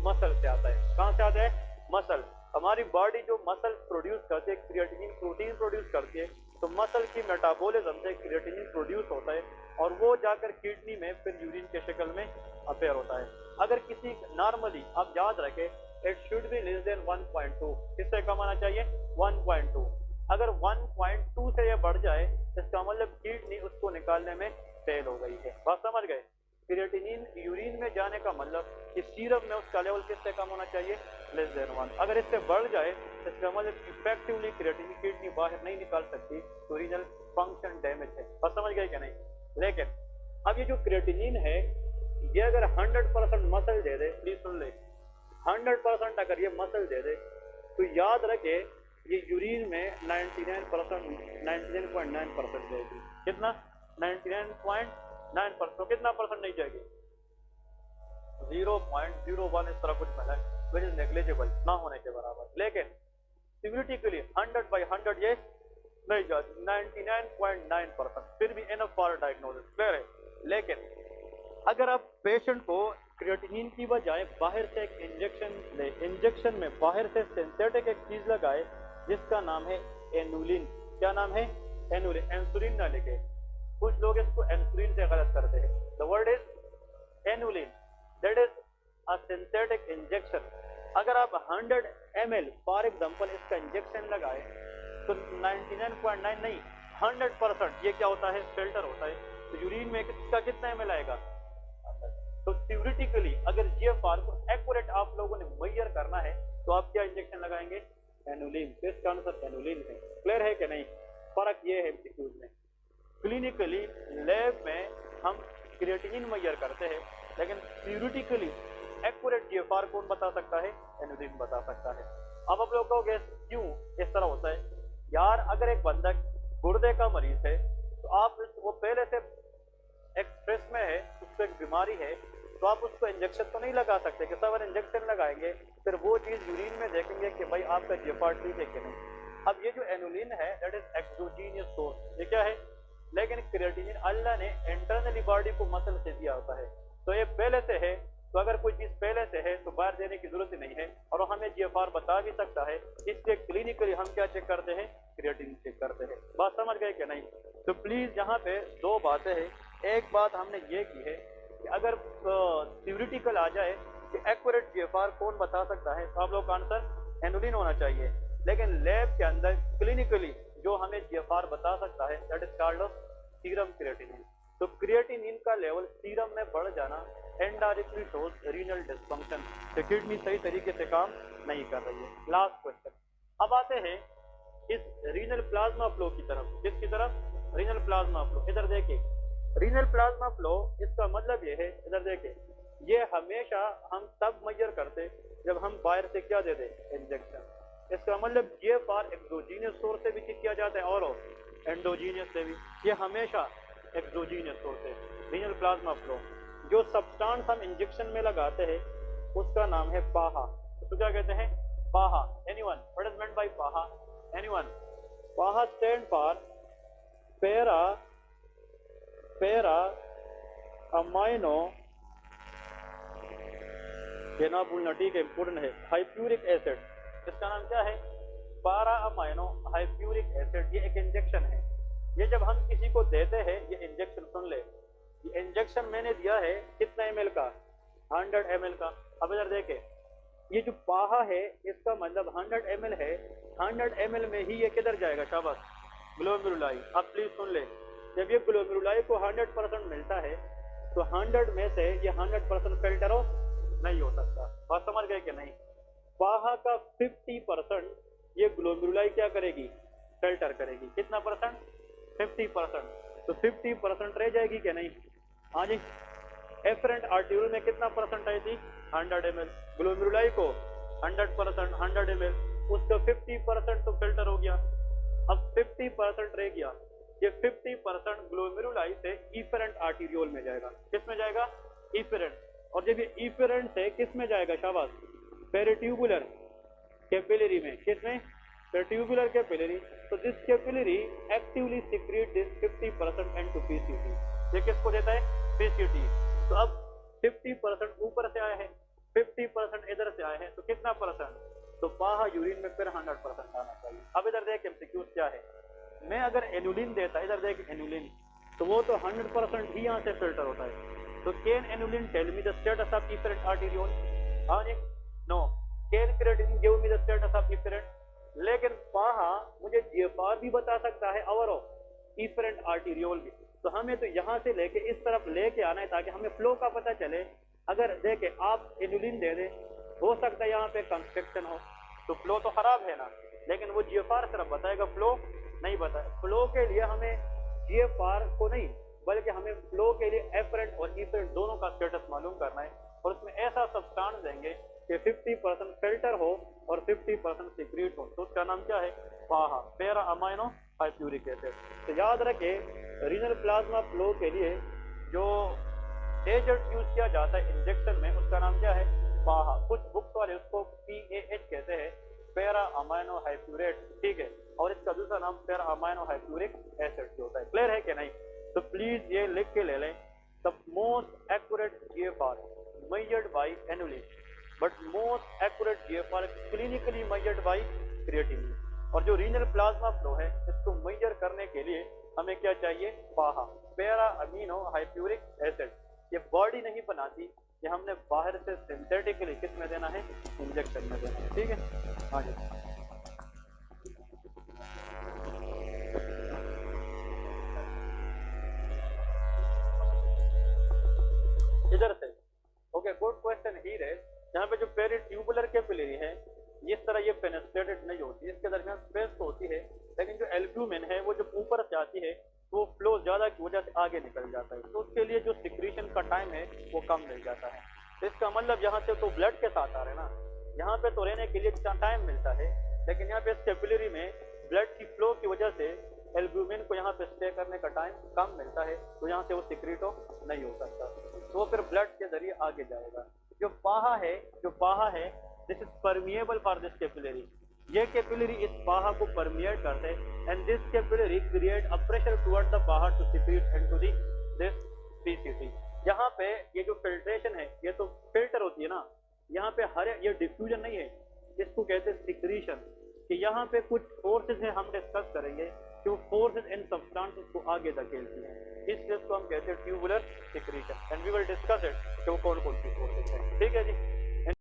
मसल से आता है। कहाँ से आता है, मसल। हमारी बॉडी जो मसल प्रोड्यूस करती है, क्रिएटिनिन प्रोटीन प्रोड्यूस करती है, तो मसल की मेटाबॉलिज्म से क्रिएटिनिन प्रोड्यूस होता है और वो जाकर किडनी में फिर यूरिन के शक्ल में अपेयर होता है। अगर किसी नॉर्मली, आप याद रखें, it should be less than 1.2, किससे कम आना चाहिए, 1.2। अगर 1.2 से ये बढ़ जाए इसका मतलब किडनी उसको निकालने में फेल हो गई है। बात समझ गए। क्रिएटिनिन यूरिन में जाने का मतलब कि सीरम में उसका लेवल किससे कम होना चाहिए, लेस देन 1। अगर इससे बढ़ जाए इसका मतलब इफेक्टिवली क्रिएटिनिन किडनी बाहर नहीं निकाल सकती, तो रीनल फंक्शन डैमेज है। बात समझ गए क्या नहीं। लेकिन अब ये जो क्रिएटिनिन है ये अगर 100% मसल दे दे, प्लीज सुन ले, 100% अगर ये मसल दे दे तो याद रखे ये यूरिन में 99%, 99.9% जाएगी। कितना, 99.9%। तो कितना परसेंट नहीं जाएगी, 0.01, इस तरह कुछ मिला विच इज नेग्लिजिबल, ना होने के बराबर। लेकिन थियोरेटिकली 100/100 ये नहीं जाती, 99.9%, फिर भी इनफ फॉर डायग्नोसिस, क्लियर है। लेकिन अगर आप पेशेंट को क्रिएटिनिन की बजाय बाहर से एक इंजेक्शन ले, इंजेक्शन में बाहर से सिंथेटिक एक चीज लगाए जिसका नाम है एनुलिन। क्या नाम है, एनुलिन, इंसुलिन ना लिखे, कुछ लोग इसको इंसुलिन से गलत करते हैं। The word is annulene, that is a synthetic injection. अगर आप 100 ml फॉर एग्जांपल इसका इंजेक्शन लगाए तो 99.9 नहीं, 100% ये क्या होता है, फिल्टर होता है। तो यूरिन में इसका कितना ml आएगा। तो थ्योरेटिकली अगर जीएफआर को एक्यूरेट आप लोगों ने मेजर करना है तो आप क्या इंजेक्शन लगाएंगे, एनुलिन। तो इसका आंसर एनुलिन है। क्लियर है कि नहीं। फर्क ये है एमसीक्यूज में। क्लिनिकली लैब में हम क्रिएटिनिन मेजर करते हैं, लेकिन थ्योरेटिकली एक्यूरेट जीएफआर कौन बता सकता है, एनुलिन बता सकता है। अब आप लोग कहोगे क्यों इस तरह होता है यार, अगर एक बंदा गुर्दे का मरीज है तो आप वो पहले से एक स्ट्रेस में है, उसको एक बीमारी है, तो आप उसको इंजेक्शन तो नहीं लगा सकते कि सब इंजेक्शन लगाएंगे फिर वो चीज यूरिन में देखेंगे कि भाई आपका जीएफआर ठीक है कि नहीं। अब ये जो एनुलिन है दैट इज एक्सोजीनियस सोर्स, ये क्या है। लेकिन क्रिएटिनिन अल्लाह ने इंटरनली बॉडी को मसल से दिया होता है, तो ये पहले से है, तो अगर कोई चीज पहले से है तो बाहर देने की जरूरत ही नहीं है और हमें जीएफआर बता भी सकता है। इसलिए क्लिनिकली हम क्या चेक करते हैं, क्रिएटिनिन चेक करते हैं। बात समझ गए कि नहीं। तो प्लीज यहाँ पे दो बातें हैं। एक बात हमने ये की है कि अगर थ्योरेटिकल आ जाए कि एक्यूरेट जीएफआर कौन बता सकता है, तो आप लोग का आंसर एनुलिन होना चाहिए। लेकिन लैब के अंदर क्लिनिकली जो हमें जीएफआर बता सकता है that is called serum creatinine. तो क्रिएटिनिन का लेवल सीरम में बढ़ जाना इनडायरेक्टली शोज रीनल डिसफंक्शन, तो किडनी सही तरीके से काम नहीं कर रही है। लास्ट क्वेश्चन, अब आते हैं इस रीनल प्लाज्मा फ्लो की तरफ। किसकी तरफ, रीनल प्लाज्मा फ्लो। इधर देखिए, रीनल प्लाज्मा फ्लो, इसका मतलब ये है, इधर देखिए, ये हमेशा हम तब मेजर करते जब हम बाहर से क्या दे दें, इंजेक्शन। इसका मतलब जीएफआर एक्सोजीनियस सोर्स से भी चेक किया जाता है और एंडोजीनियस से भी। ये हमेशा एक्सोजीनियस सोर्स है रीनल प्लाज्मा फ्लो। जो सब्सटेंस हम इंजेक्शन में लगाते हैं उसका नाम है पाहा। तो क्या कहते हैं, पाहा। Anyone, what is meant by पाहा, एनीवन। पाहा स्टैंड फॉर पैरा अमाइनो, ये ना भूलना, ठीक है, इंपोर्टेंट है, हाइप्यूरिक एसिड। इसका नाम क्या है, पैरा अमाइनो हाइप्यूरिक एसिड। ये एक इंजेक्शन है। ये जब हम किसी को देते हैं, ये इंजेक्शन सुन ले, ये इंजेक्शन मैंने दिया है कितना ml का, 100 ml का। अब इधर देखे, ये जो पाहा है इसका मतलब 100 ml है, 100 ml में ही ये किधर जाएगा, शाबाश, ग्लोमेरुलाई। अब प्लीज सुन ले, जब ये ग्लोमेरुलाई को 100% मिलता है तो 100 में से ये 100% फिल्टर हो नहीं हो सकता। बात समझ गए कि नहीं। पाहा का 50% ये ग्लोमेरुलाई क्या करेगी, फिल्टर करेगी। कितना परसेंट, 50%। तो 50% रह जाएगी क्या नहीं। हाँ जी, एफरेंट आर्टियोल में कितना परसेंट आई थी, 100 ml। ग्लोमेरुलाई को 100%, 100 ml, उसका 50% तो फिल्टर हो गया। अब 50% रह गया, ये 50% ग्लोमेरुलाई से इफरेंट आर्टियोल में जाएगा। किस में जाएगा, इफरेंट। और जब ये इफरेंट से किस में जाएगा, शाबाश, पेरिट्यूबुलर कैपिलरी में। किस में, पेरिट्यूबुलर कैपिलरी। तो this capillary actively secret this 50% N2PCT। ये किसको देता है? PCT। तो अब 50% ऊपर से आया है, 50% इधर से आया है, तो कितना परसेंट? तो पाहा यूरिन में फिर 100% आना चाहिए। अब इधर देख एमसीक्यूज क्या है, मैं अगर एनुलिन देता, इधर देख एनुलिन, तो वो तो 100% ही यहाँ से फिल्टर होता है। तो can inulin tell me the status of efferent arteriole? हाँ जी, no. Can creatinine give me the status of efferent? लेकिन पाहा मुझे जीएफआर भी बता सकता है और इफरेंट आर्टेरियोल भी। तो हमें तो यहाँ से लेके इस तरफ लेके आना है ताकि हमें फ्लो का पता चले। अगर देखे आप एनुलिन दे दे, हो सकता है यहाँ पे कंस्ट्रक्शन हो, तो फ्लो तो खराब है ना, लेकिन वो जीएफआर सिर्फ बताएगा, फ्लो नहीं बताए। फ्लो के लिए हमें जीएफआर को नहीं, बल्कि हमें फ्लो के लिए एफरेंट और इफरेंट दोनों का स्टेटस मालूम करना है, और उसमें ऐसा सब्सटेंस देंगे कि 50% फिल्टर हो और 50% सीक्रेट हो, तो उसका नाम क्या है? पाहा, पैरा अमाइनो हाइप्यूरिक एसिड। तो याद रखे रीनल प्लाज्मा फ्लो के लिए जो एजेंट यूज किया जाता है इंजेक्शन में, उसका नाम क्या है? पाहा। कुछ बुक्स वाले उसको PAH कहते हैं, पैरा अमाइनो हाइप्यूरेट, ठीक है, और इसका दूसरा नाम पैरा अमाइनो हाइप्यूरिक एसिड होता है। क्लियर है कि नहीं? तो प्लीज ये लिख के ले लें, the most accurate GFR measured by annulene, but most accurate GFR clinically measured by creatinine. और जो रीनल प्लाज्मा फ्लो है, इसको मेजर करने के लिए हमें क्या चाहिए? पाहा, पैरा अमीनो हाइप्यूरिक एसिड। ये बॉडी नहीं बनाती, ये हमने बाहर से सिंथेटिकली किस में देना है? इंजेक्शन में देना है, ठीक है। हाँ जी, इधर से। ओके, गुड क्वेश्चन ही है। यहाँ पे जो पेरिट्यूबुलर कैपिलरी है, इस तरह ये पेनिट्रेटेड नहीं होती, इसके दरमियान स्पेस तो होती है, लेकिन जो एल्ब्यूमिन है वो जब ऊपर से आती है तो वो फ्लो ज्यादा की वजह से आगे निकल जाता है, तो उसके लिए जो सिक्रीशन का टाइम है वो कम मिल जाता है। तो इसका मतलब यहाँ से तो ब्लड के साथ आ रहे हैं ना, यहाँ पे तो रहने के लिए टाइम मिलता है, लेकिन यहाँ पे इस कैपिलरी में ब्लड की फ्लो की वजह से एल्ब्यूमिन को यहाँ पे स्टे करने का टाइम कम मिलता है, तो यहाँ से वो सिक्रीट नहीं हो सकता, तो वो फिर ब्लड के जरिए आगे जाएगा। जो पाहा है this is permeable for this capillary, ये कैपिलरी इस पाहा को परमिएट करते हैं, and this capillary create a pressure toward the PAH to secrete into this PCT। यहाँ पे ये जो फिल्ट्रेशन है, ये तो फिल्टर होती है ना, यहाँ पे हर ये डिफ्यूजन नहीं है, इसको कहते हैं सिक्रीशन, कि यहाँ पे कुछ फोर्सेस है, हम डिस्कस करेंगे कि वो फोर्सेस इन सब्सटेंसेस को आगे धकेलती हैं, इसलिए इसको हम कहते हैं tubular secretion, and we will discuss it कि वो कौन कौन सी फोर्सेस हैं, ठीक है जी।